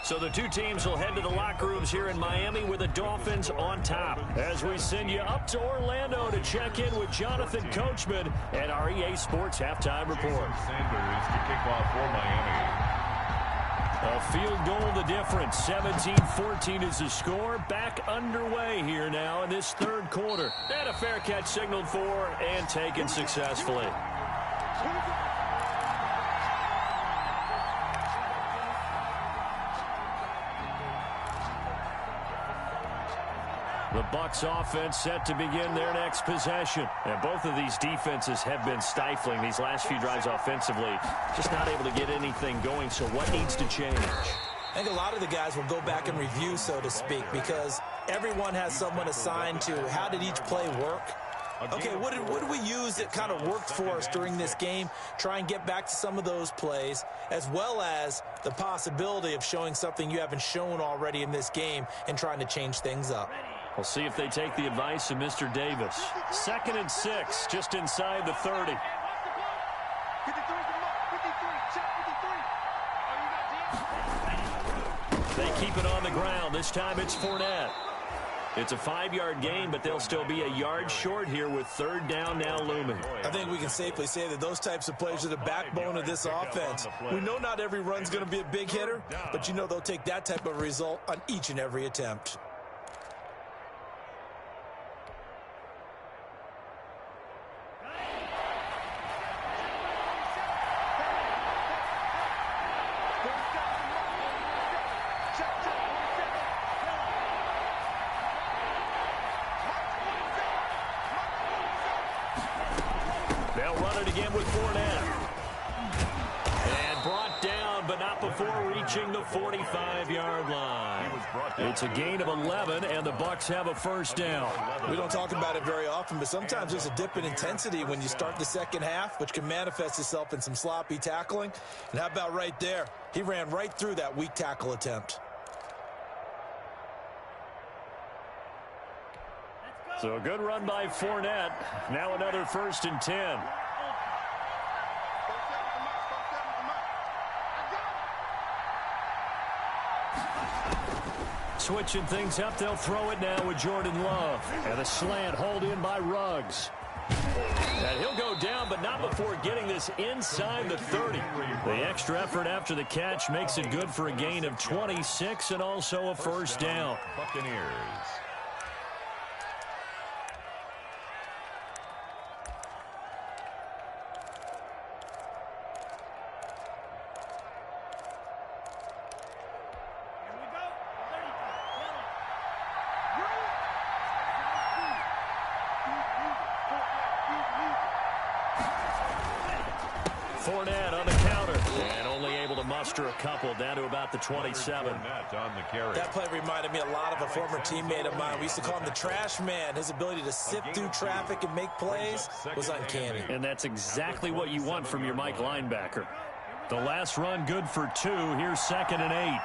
So the two teams will head to the locker rooms here in Miami with the Dolphins on top. As we send you up to Orlando to check in with Jonathan Coachman and our EA Sports Halftime Report. Sanders to kick off for Miami. A field goal the difference. 17-14 is the score. Back underway here now in this third quarter. And a fair catch signaled for and taken successfully. The Bucs offense set to begin their next possession. And both of these defenses have been stifling these last few drives offensively. Just not able to get anything going, so what needs to change? I think a lot of the guys will go back and review, so to speak, because everyone has someone assigned to how did each play work. Okay, what did we use that kind of worked for us during this game? Try and get back to some of those plays, as well as the possibility of showing something you haven't shown already in this game and trying to change things up. We'll see if they take the advice of Mr. Davis. 2nd and 6, just inside the 30. They keep it on the ground. This time it's Fournette. It's a 5-yard gain, but they'll still be a yard short here with third down now looming. I think we can safely say that those types of plays are the backbone of this offense. We know not every run's going to be a big hitter, but you know they'll take that type of result on each and every attempt. They'll run it again with Fournette. And brought down, but not before reaching the 45-yard line. It's a gain of 11, and the Bucs have a first down. We don't talk about it very often, but sometimes there's a dip in intensity when you start the second half, which can manifest itself in some sloppy tackling. And how about right there? He ran right through that weak tackle attempt. So a good run by Fournette. Now another 1st and 10. Switching things up, they'll throw it now with Jordan Love. And a slant hauled in by Ruggs. And he'll go down, but not before getting this inside the 30. The extra effort after the catch makes it good for a gain of 26 and also a first down. Buccaneers. Fournette on the counter. And only able to muster a couple down to about the 27. That play reminded me a lot of a former teammate of mine. We used to call him the trash man. His ability to sift through traffic and make plays was uncanny. And that's exactly what you want from your Mike linebacker. The last run good for 2. Here's 2nd and 8.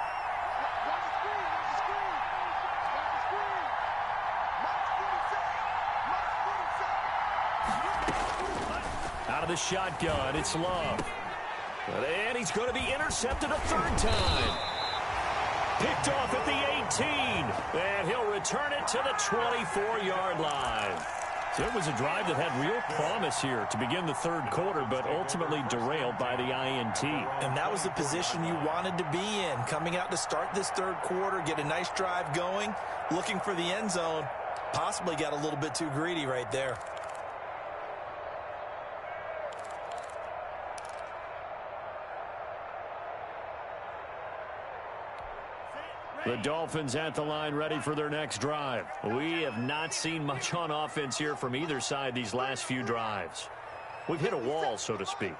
Out of the shotgun, it's Love. And he's going to be intercepted a 3rd time. Picked off at the 18. And he'll return it to the 24-yard line. So it was a drive that had real promise here to begin the third quarter, but ultimately derailed by the INT. And that was the position you wanted to be in, coming out to start this third quarter, get a nice drive going, looking for the end zone. Possibly got a little bit too greedy right there. The Dolphins at the line ready for their next drive. We have not seen much on offense here from either side these last few drives. We've hit a wall, so to speak.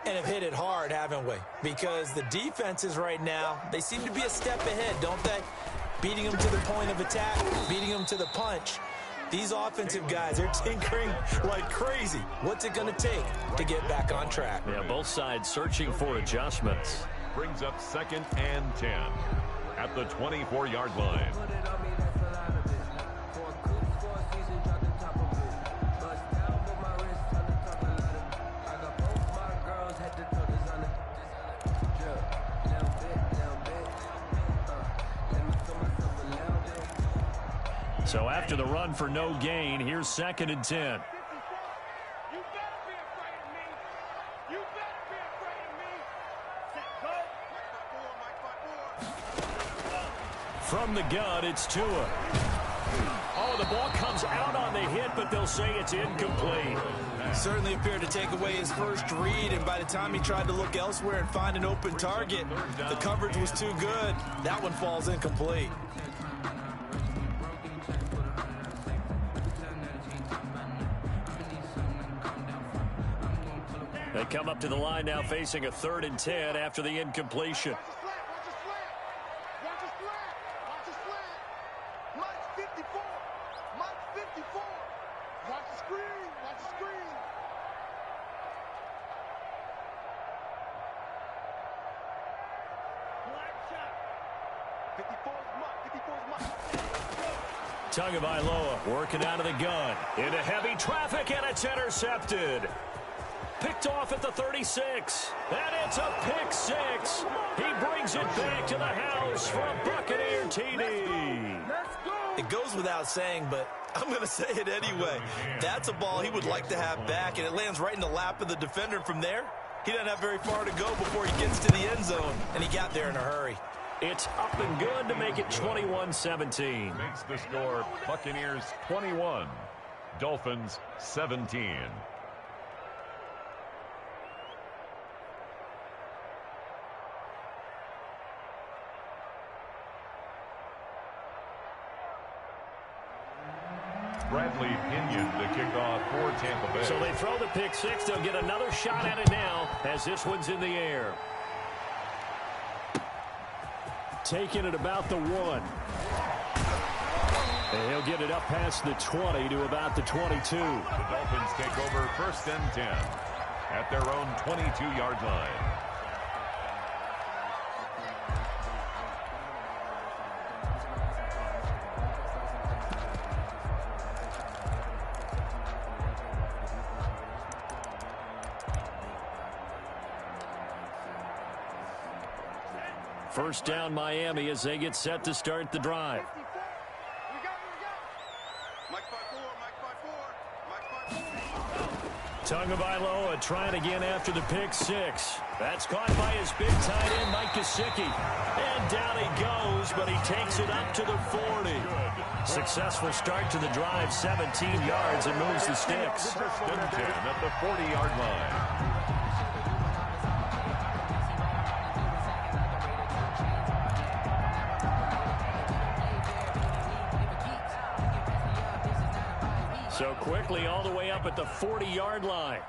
And have hit it hard, haven't we? Because the defenses right now, they seem to be a step ahead, don't they? Beating them to the point of attack, beating them to the punch. These offensive guys, they're tinkering like crazy. What's it going to take to get back on track? Yeah, both sides searching for adjustments. Brings up 2nd and 10 at the 24-yard line. So after the run for no gain, here's 2nd and 10. From the gun, it's Tua. Oh, the ball comes out on the hit, but they'll say it's incomplete. Certainly appeared to take away his first read, and by the time he tried to look elsewhere and find an open target, the coverage was too good. That one falls incomplete. They come up to the line now facing a 3rd and 10 after the incompletion. Tagovailoa working out of the gun. Into heavy traffic, and it's intercepted. Picked off at the 36. And it's a pick six. He brings it back to the house for a Buccaneer TD. It goes without saying, but I'm going to say it anyway. That's a ball he would like to have back, and it lands right in the lap of the defender. From there, he doesn't have very far to go before he gets to the end zone, and he got there in a hurry. It's up and good to make it 21-17. Makes the score Buccaneers 21, Dolphins 17. Bradley Pinion to kick off for Tampa Bay. So they throw the pick six. They'll get another shot at it now as this one's in the air. Taking it about the 1. And he'll get it up past the 20 to about the 22. The Dolphins take over 1st and 10 at their own 22-yard line. First down Miami as they get set to start the drive. Tagovailoa trying again after the pick six. That's caught by his big tight end, Mike Gesicki. And down he goes, but he takes it up to the 40. Successful start to the drive, 17 yards, and moves the sticks. First and 10 at the 40-yard line. So quickly all the way up at the 40-yard line.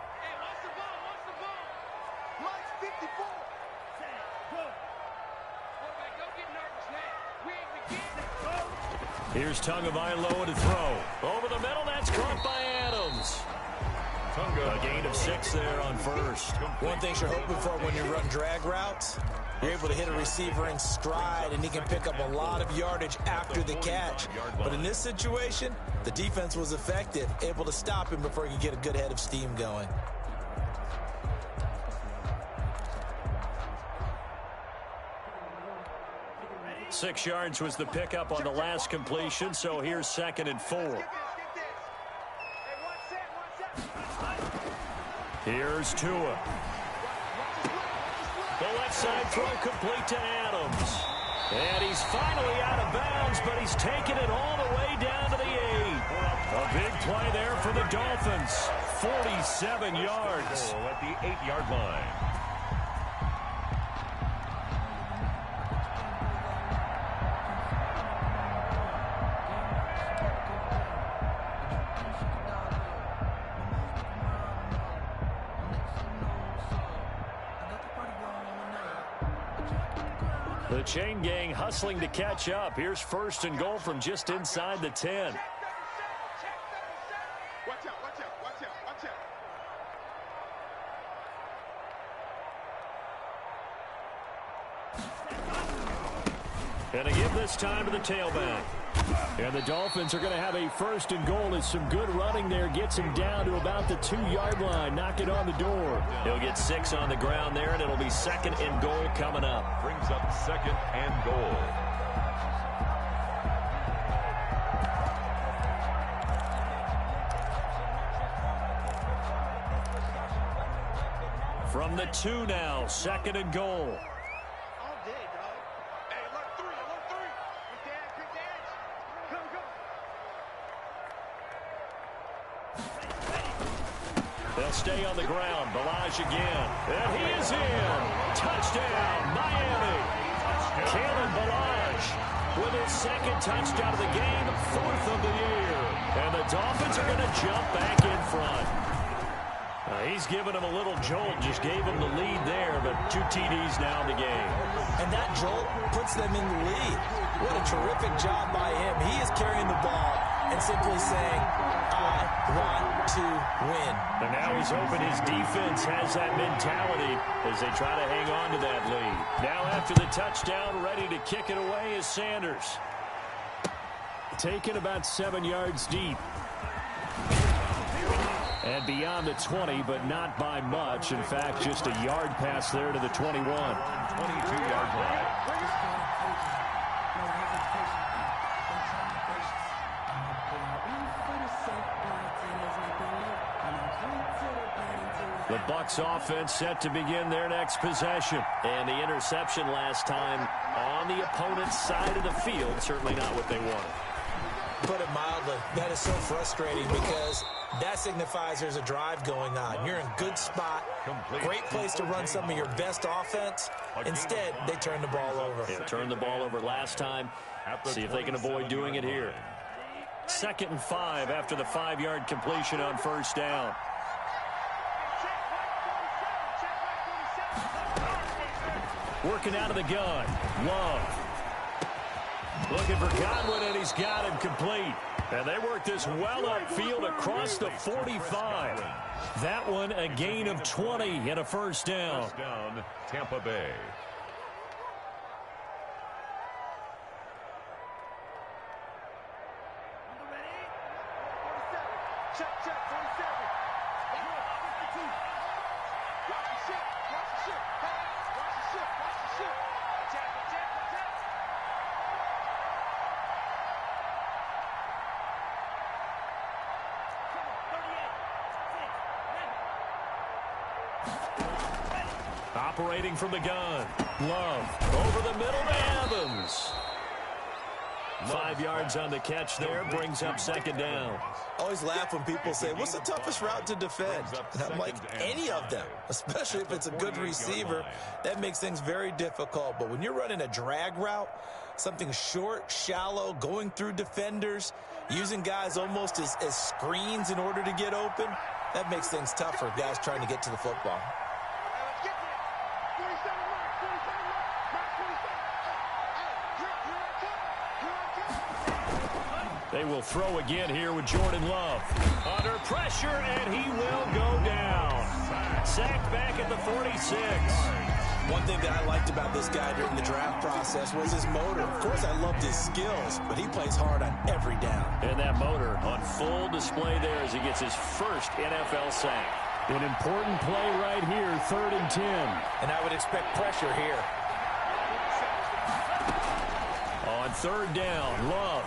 Here's Tagovailoa to throw. Over the middle, that's caught by Adams. A gain of 6 there on first. One thing you're hoping for when you run drag routes, you're able to hit a receiver in stride, and he can pick up a lot of yardage after the catch. But in this situation, the defense was effective, able to stop him before he could get a good head of steam going. Six yards was the pickup on the last completion, so here's 2nd and 4. Here's Tua. The left side throw complete to Adams. And he's finally out of bounds, but he's taken it all the way down to the 8. A big play there for the Dolphins. 47 yards. At the 8-yard line. The chain gang hustling to catch up. Here's 1st and goal from just inside the 10. Watch out, watch out, watch out, watch out. And to give this time to the tailback. And the Dolphins are going to have a 1st and goal as some good running there gets him down to about the 2-yard line. Knock it on the door. He'll get 6 on the ground there, and it'll be 2nd and goal coming up. Brings up 2nd and goal. From the 2 now, 2nd and goal. They'll stay on the ground. Balaj again. And he is in. Touchdown, Miami. Kalen Balaj with his 2nd touchdown of the game, 4th of the year. And the Dolphins are going to jump back in front. He's giving them a little jolt. Just gave them the lead there, but 2 TDs now in the game. And that jolt puts them in the lead. What a terrific job by him. He is carrying the ball and simply saying, I want to win. And now he's hoping his defense has that mentality as they try to hang on to that lead. Now after the touchdown, ready to kick it away is Sanders. Taken about 7 yards deep. And beyond the 20, but not by much. In fact, just a yard pass there to the 21. 22-yard line. The Bucs offense set to begin their next possession. And the interception last time on the opponent's side of the field. Certainly not what they wanted. Put it mildly, that is so frustrating because that signifies there's a drive going on. You're in good spot, great place to run some of your best offense. Instead, they turn the ball over. Yeah, turned the ball over last time. See if they can avoid doing it here. 2nd and 5 after the 5-yard completion on 1st down. Working out of the gun. Love. Looking for Godwin, and he's got him complete. And they work this well upfield across the 45. That one a gain of 20 and a 1st down. 1st down, Tampa Bay. Check, 47. Watch the ship, watch the ship. Hey, watch the ship, watch the ship. Check. Operating from the gun. Love over the middle to Evans. 5 yards on the catch there, brings up 2nd down. I always laugh when people say, what's the toughest route to defend? And I'm like, any of them, especially if it's a good receiver. That makes things very difficult. But when you're running a drag route, something short, shallow, going through defenders, using guys almost as screens in order to get open, that makes things tough for guys trying to get to the football. They will throw again here with Jordan Love. Under pressure, and he will go down. Sacked back at the 46. One thing that I liked about this guy during the draft process was his motor. Of course, I loved his skills, but he plays hard on every down. And that motor on full display there as he gets his 1st NFL sack. An important play right here, 3rd and 10. And I would expect pressure here. On 3rd down, Love.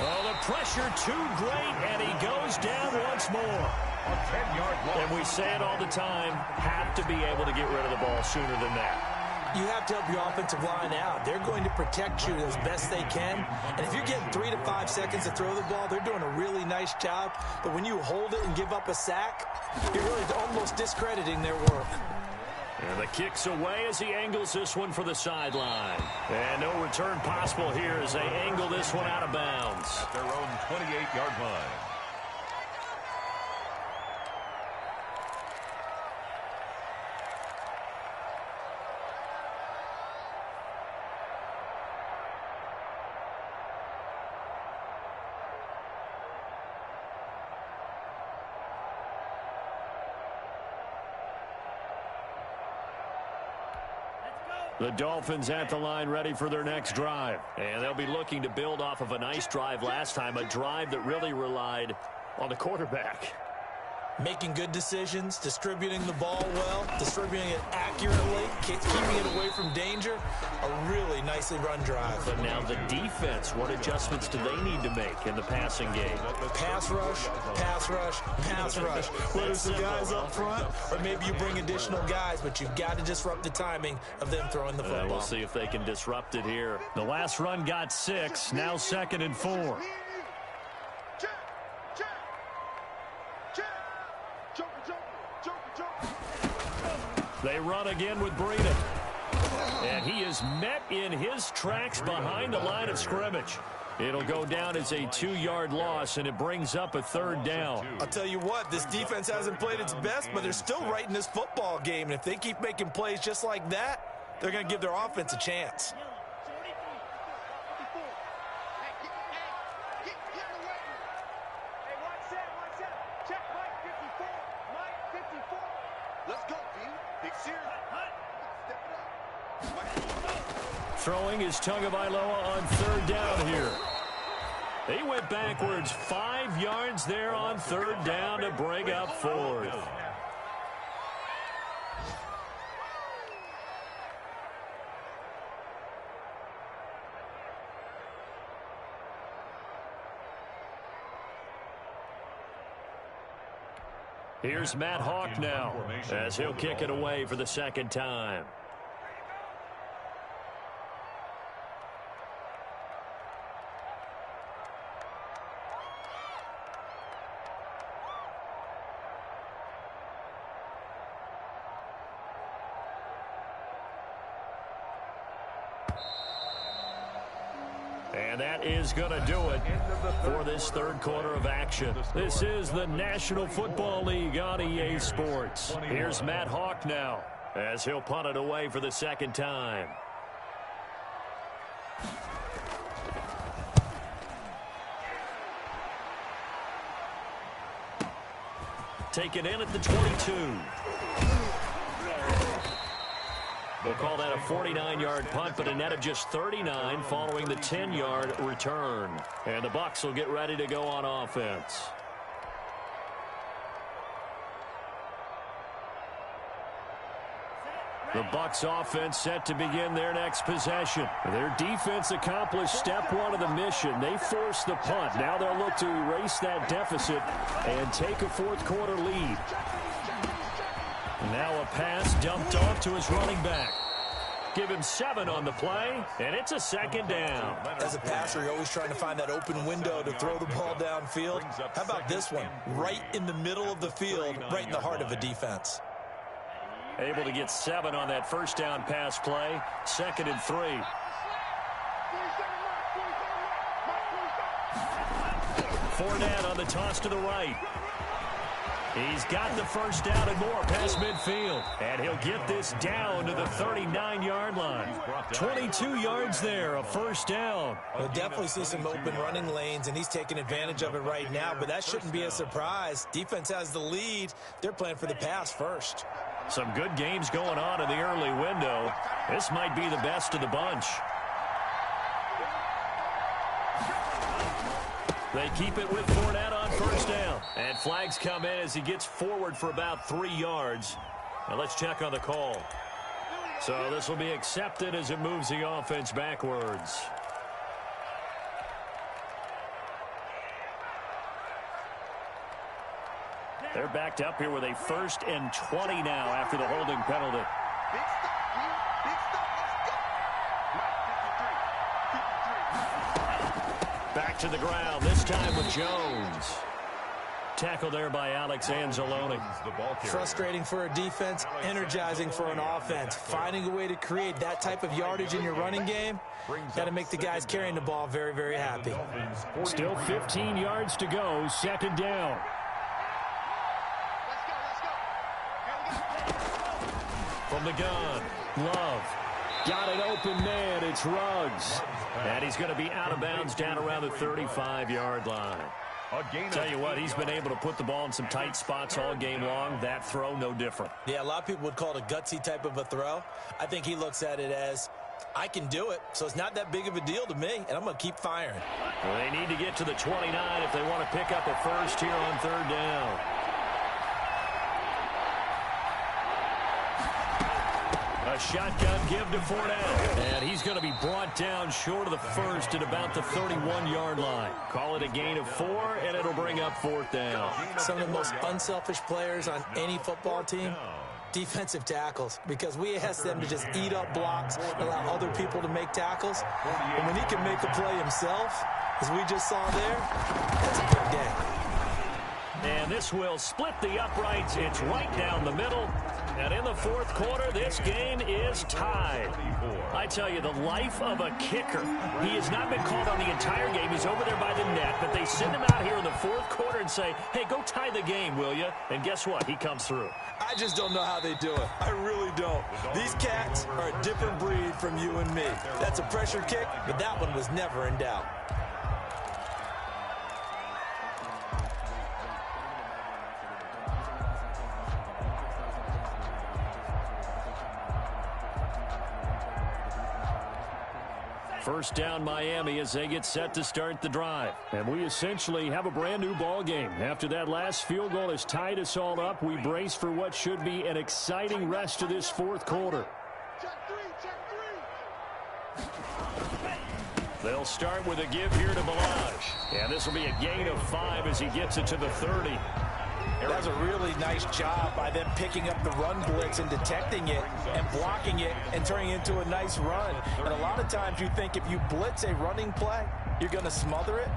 Oh, the pressure too great, and he goes down once more. A 10-yard loss. And we say it all the time, have to be able to get rid of the ball sooner than that. You have to help your offensive line out. They're going to protect you as best they can. And if you're getting 3 to 5 seconds to throw the ball, they're doing a really nice job. But when you hold it and give up a sack, you're really almost discrediting their work. And the kick's away as he angles this one for the sideline. And no return possible here as they angle this one out of bounds. At their own 28-yard line. The Dolphins at the line ready for their next drive. And they'll be looking to build off of a nice drive last time, a drive that really relied on the quarterback. Making good decisions, distributing the ball well, distributing it accurately, keeping it away from danger. A really nicely run drive. But now the defense, what adjustments do they need to make in the passing game? Pass rush, pass rush, pass rush. Whether it's the guys up front or maybe you bring additional guys, but you've got to disrupt the timing of them throwing the football. We'll see if they can disrupt it here. The last run got 6, now 2nd and 4. They run again with Breeden. And he is met in his tracks behind the line of scrimmage. It'll go down as a 2-yard loss, and it brings up a 3rd down. I'll tell you what, this defense hasn't played its best, but they're still right in this football game. And if they keep making plays just like that, they're going to give their offense a chance. Throwing is Tagovailoa on 3rd down here. He went backwards 5 yards there on 3rd down to bring up 4th. Here's Matt Hawk now as he'll kick it away for the 2nd time. And that is going to do it for this 3rd quarter of action. This is the National Football League on EA Sports. Here's Matt Hawk now as he'll punt it away for the 2nd time. Taken in at the 22. We'll call that a 49-yard punt, but a net of just 39 following the 10-yard return. And the Bucs will get ready to go on offense. The Bucs offense set to begin their next possession. Their defense accomplished step 1 of the mission. They forced the punt. Now they'll look to erase that deficit and take a 4th quarter lead. Now a pass dumped off to his running back. Give him 7 on the play, and it's a 2nd down. As a passer, you're always trying to find that open window to throw the ball downfield. How about this one? Right in the middle of the field, right in the heart of a defense. Able to get 7 on that 1st down pass play. 2nd and 3. Fournette on the toss to the right. He's got the 1st down and more past midfield. And he'll get this down to the 39-yard line. 22 yards there, a 1st down. We'll definitely see some open running lanes, and he's taking advantage of it right now, but that shouldn't be a surprise. Defense has the lead. They're playing for the pass first. Some good games going on in the early window. This might be the best of the bunch. They keep it with Fournette on 1st down. And flags come in as he gets forward for about 3 yards. Now let's check on the call. So this will be accepted as it moves the offense backwards. They're backed up here with a 1st and 20 now after the holding penalty. Big stop, G. Big stop. Let's go. 53. Back to the ground, this time with Jones. Tackle there by Alex Anzalone. Frustrating for a defense, energizing for an offense. Finding a way to create that type of yardage in your running game, got to make the guys carrying the ball very, very happy. Still 15 yards to go, 2nd down. From the gun, Love. Got an open man, it's Ruggs. And he's going to be out of bounds down around the 35-yard line. Tell you what, he's been able to put the ball in some tight spots all game long. That throw, no different. Yeah, a lot of people would call it a gutsy type of a throw. I think he looks at it as, I can do it, so it's not that big of a deal to me, and I'm going to keep firing. Well, they need to get to the 29 if they want to pick up a first here on 3rd down. A shotgun give to Fournette. And he's going to be brought down short of the 1st at about the 31-yard line. Call it a gain of 4, and it'll bring up 4th down. Some of the most unselfish players on any football team, defensive tackles, because we ask them to just eat up blocks, allow other people to make tackles. And when he can make a play himself, as we just saw there, that's a big day. And this will split the uprights. It's right down the middle. And in the 4th quarter, this game is tied. I tell you, the life of a kicker. He has not been called on the entire game. He's over there by the net, but they send him out here in the 4th quarter and say, hey, go tie the game, will you? And guess what? He comes through. I just don't know how they do it. I really don't. These cats are a different breed from you and me. That's a pressure kick, but that one was never in doubt. First down Miami as they get set to start the drive. And we essentially have a brand new ball game. After that last field goal has tied us all up, we brace for what should be an exciting rest of this 4th quarter. They'll start with a give here to Balaj. And this will be a gain of 5 as he gets it to the 30. That was a really nice job by them picking up the run blitz and detecting it and blocking it and turning it into a nice run. And a lot of times you think if you blitz a running play, you're going to smother it.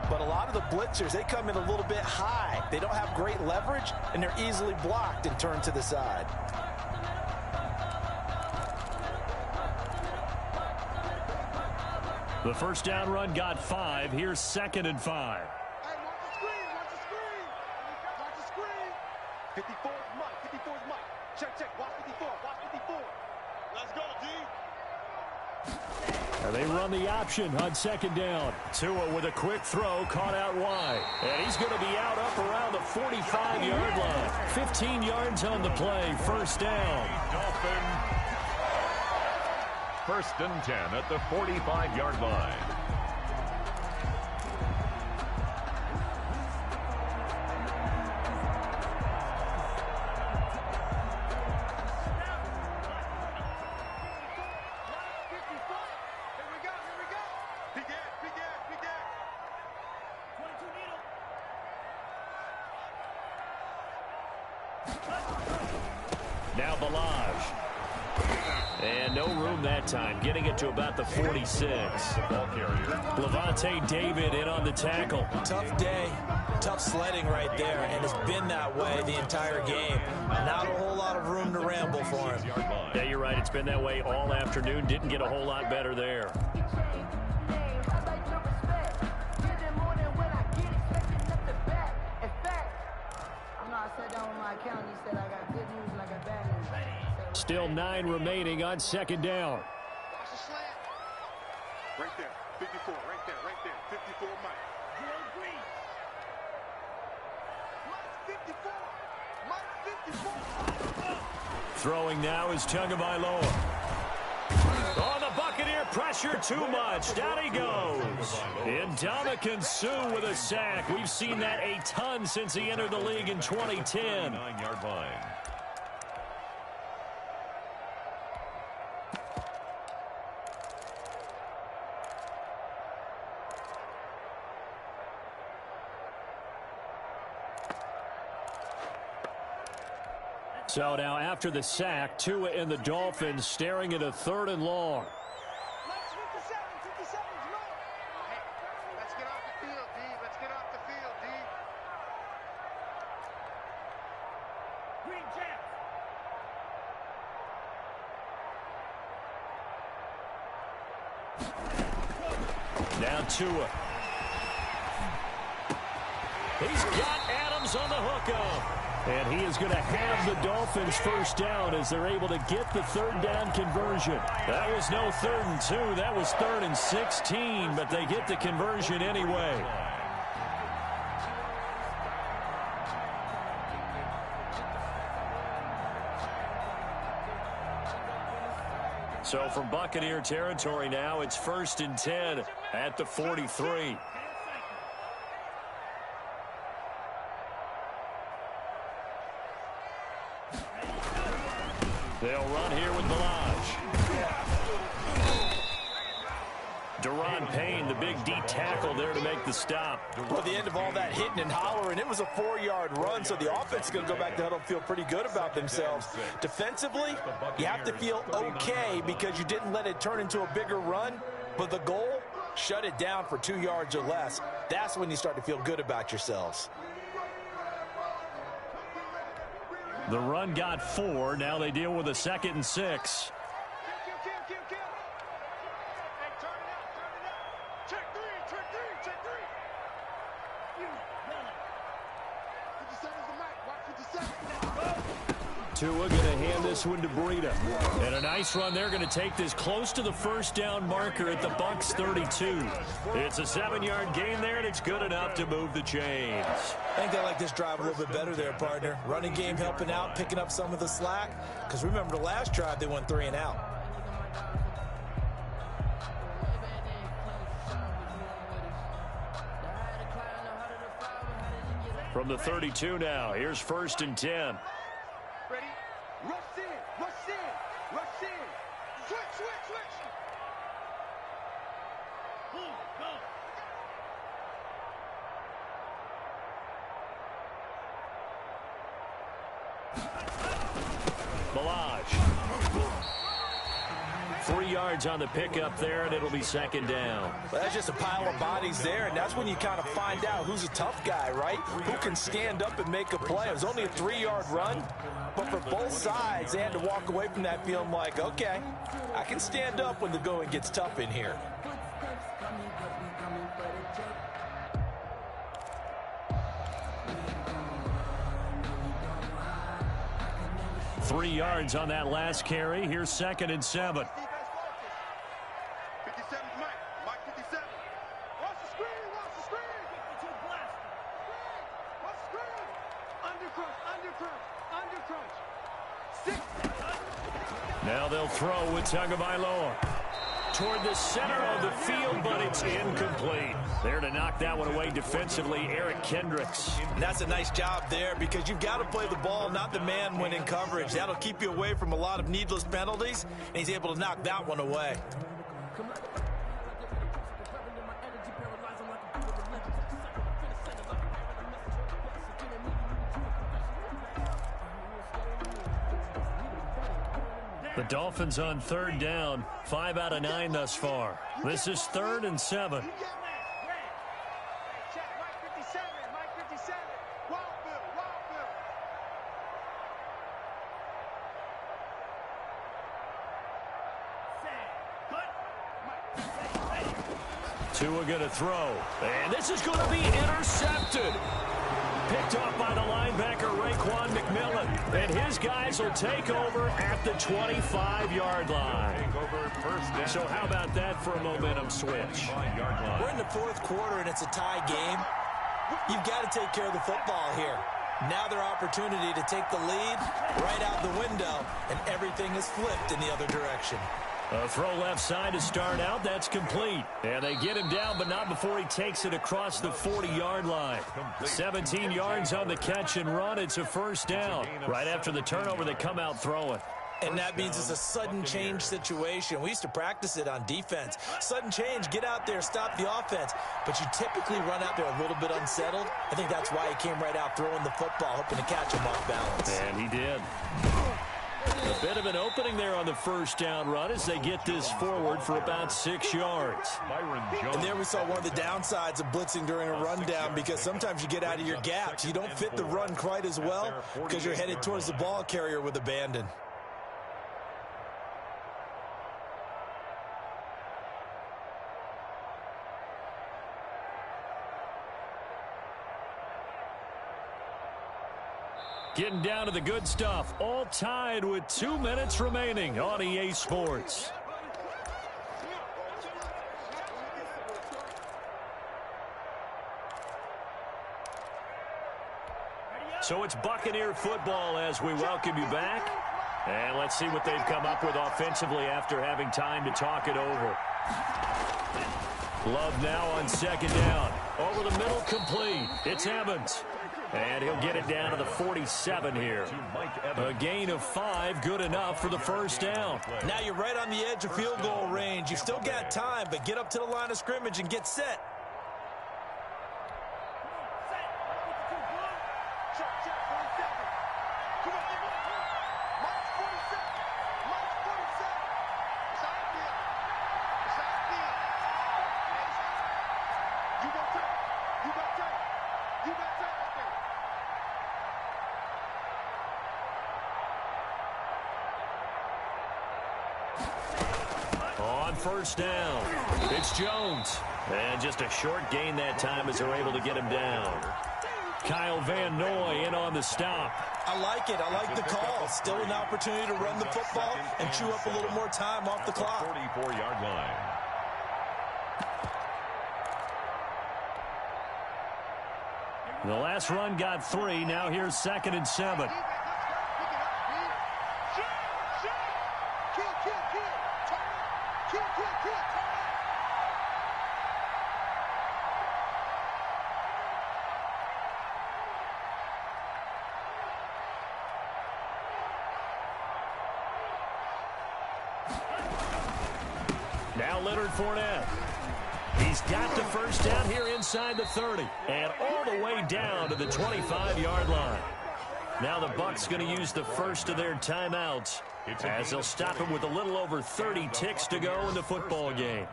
But a lot of the blitzers, they come in a little bit high. They don't have great leverage, and they're easily blocked and turned to the side. The first down run got 5. Here's 2nd and 5. 54 is Mike. 54 is Mike. Check. Watch 54. Watch 54. Let's go, D. And they run the option on 2nd down. Tua with a quick throw, caught out wide. And he's going to be out up around the 45-yard line. 15 yards on the play. First down. Dolphin. 1st and 10 at the 45-yard line. Now Balaj. And no room that time, getting it to about the 46. Ball carrier. Levante David in on the tackle. Tough day, tough sledding right there, and it's been that way the entire game. Not a whole lot of room to ramble for him. Yeah, you're right. It's been that way all afternoon. Didn't get a whole lot better there. Still 9 remaining on 2nd down. Watch the slant. Right there. 54. Right there. 54, Mike. Mike 54. Throwing now is Tagovailoa. On the Buccaneer, pressure too much. Down he goes. Ndamukong Suh with a sack. We've seen that a ton since he entered the league in 2010. 9-yard line. So now after the sack, Tua and the Dolphins staring at a 3rd and long. Let's get off the field, D. Let's get off the field, D. Green Jack. Now Tua. He's got Adams on the hookup. And he is going to have the Dolphins first down as they're able to get the 3rd down conversion. That was no 3rd and 2. That was 3rd and 16, but they get the conversion anyway. So from Buccaneer territory now, it's 1st and 10 at the 43. They'll run here with Balaj. Deron Payne, the big D tackle there to make the stop. Well, the end of all that hitting and hollering, it was a 4-yard run, so the offense is going to go back to huddle and feel pretty good about themselves. Defensively, you have to feel okay because you didn't let it turn into a bigger run, but the goal, shut it down for 2 yards or less. That's when you start to feel good about yourselves. The run got 4. Now they deal with a 2nd and 6. Tua going to hand this one to Breida. And a nice run. They're going to take this close to the 1st down marker at the Bucs 32. It's a 7-yard gain there, and it's good enough to move the chains. I think they like this drive a little bit better there, partner. Running game helping out, picking up some of the slack. Because remember, the last drive, they went 3 and out. From the 32 now, here's 1st and 10. Ready? Rush in, rush in, rush in. Switch, switch, switch. Go. Balaj. 3 yards on the pickup there, and it'll be 2nd down. Well, that's just a pile of bodies there, and that's when you kind of find out who's a tough guy, right? Who can stand up and make a play. It was only a 3-yard run, but for both sides, they had to walk away from that feeling like, okay, I can stand up when the going gets tough in here. Three yards on that last carry. Here's 2nd and 7. 57 Mike 57. Watch the screen, watch the screen. 52 blast. Watch the screen. Under crunch. 6. Now they'll throw with Tagovailoa. Toward the center of the field, but it's incomplete. There to knock that one away defensively, Eric Kendricks. And that's a nice job there because you've got to play the ball, not the man when in coverage. That'll keep you away from a lot of needless penalties, and he's able to knock that one away. The Dolphins on 3rd down, 5 out of 9 thus far. This is 3rd and 7. Check Mike 57, Mike 57. Wild Bill. Tua going to throw, and this is going to be intercepted. Picked off by the linebacker, Raekwon McMillan. And his guys will take over at the 25-yard line. So how about that for a momentum switch? We're in the 4th quarter, and it's a tie game. You've got to take care of the football here. Now their opportunity to take the lead right out the window, and everything is flipped in the other direction. A throw left side to start out. That's complete. And they get him down, but not before he takes it across the 40-yard line. 17 yards on the catch and run. It's a 1st down. Right after the turnover, they come out throwing. And that means it's a sudden change situation. We used to practice it on defense. Sudden change, get out there, stop the offense. But you typically run out there a little bit unsettled. I think that's why he came right out throwing the football, hoping to catch him off balance. And he did. A bit of an opening there on the first down run as they get this forward for about 6 yards. And there we saw one of the downsides of blitzing during a rundown, because sometimes you get out of your gaps. You don't fit the run quite as well because you're headed towards the ball carrier with abandon. Getting down to the good stuff, all tied with 2 minutes remaining on EA Sports. So it's Buccaneer football as we welcome you back. And let's see what they've come up with offensively after having time to talk it over. Love now on second down. Over the middle, complete. It's Evans. And he'll get it down to the 47 here. A gain of 5, good enough for the first down. Now you're right on the edge of field goal range. You've still got time, but get up to the line of scrimmage and get set. First down. It's Jones. And just a short gain that time as they're able to get him down. Kyle Van Noy in on the stop. I like it. I like the call. Still an opportunity to run the football and chew up a little more time off the clock. 44-yard line. The last run got 3. Now here's 2nd and 7. Now Leonard Fournette. He's got the first down here inside the 30. And all the way down to the 25-yard line. Now the Bucs going to use the first of their timeouts as they'll stop him with a little over 30 ticks to go in the football game.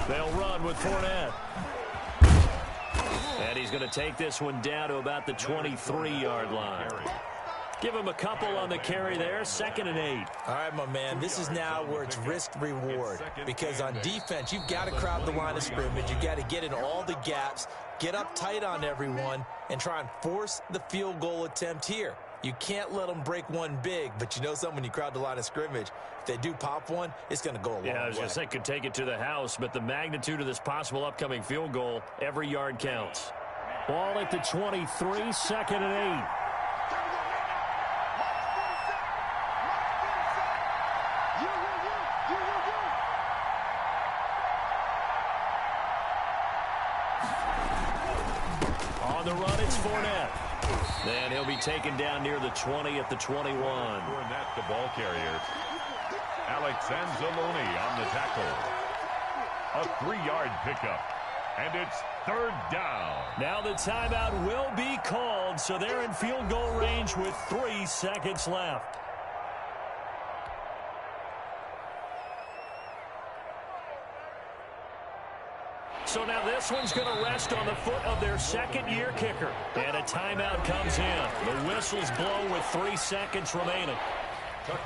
They'll run with Fournette. And he's going to take this one down to about the 23-yard line. Give him a couple on the carry there. 2nd and 8. All right, my man, this is now where it's risk-reward. Because on defense, you've got to crowd the line of scrimmage. You've got to get in all the gaps, get up tight on everyone, and try and force the field goal attempt here. You can't let them break one big, but you know something, when you crowd the line of scrimmage, if they do pop one, it's going to go a long way. Yeah, I was going to say, could take it to the house, but the magnitude of this possible upcoming field goal, every yard counts. Ball at the 23, 2nd and 8. On the run, it's Fournette. Then he'll be taken down near the 20 at the 21. Fournette, the ball carrier. Alex Anzalone on the tackle. A 3-yard pickup. And it's 3rd down. Now the timeout will be called, so they're in field goal range with 3 seconds left. So now this one's going to rest on the foot of their second-year kicker. And a timeout comes in. The whistles blow with 3 seconds remaining.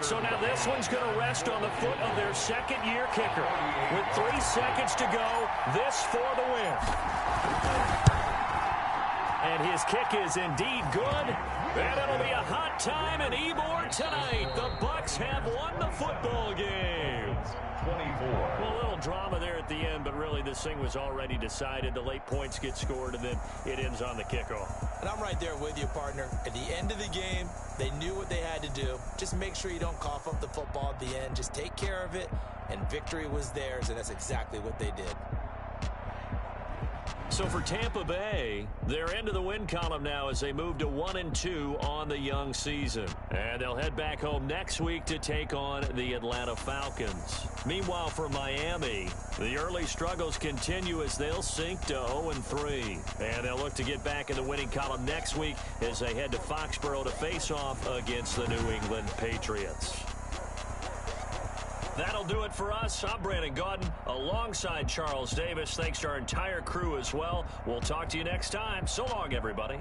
So now this one's going to rest on the foot of their second-year kicker. With 3 seconds to go, this for the win. And his kick is indeed good. And it'll be a hot time in Ybor tonight. The Bucs have won the football game. Well, a little drama there at the end, but really this thing was already decided. The late points get scored, and then it ends on the kickoff. And I'm right there with you, partner. At the end of the game, they knew what they had to do. Just make sure you don't cough up the football at the end. Just take care of it, and victory was theirs, and that's exactly what they did. So for Tampa Bay, they're into the win column now as they move to 1-2 on the young season. And they'll head back home next week to take on the Atlanta Falcons. Meanwhile, for Miami, the early struggles continue as they'll sink to 0-3. And they'll look to get back in the winning column next week as they head to Foxborough to face off against the New England Patriots. That'll do it for us. I'm Brandon Gaudin alongside Charles Davis. Thanks to our entire crew as well. We'll talk to you next time. So long, everybody.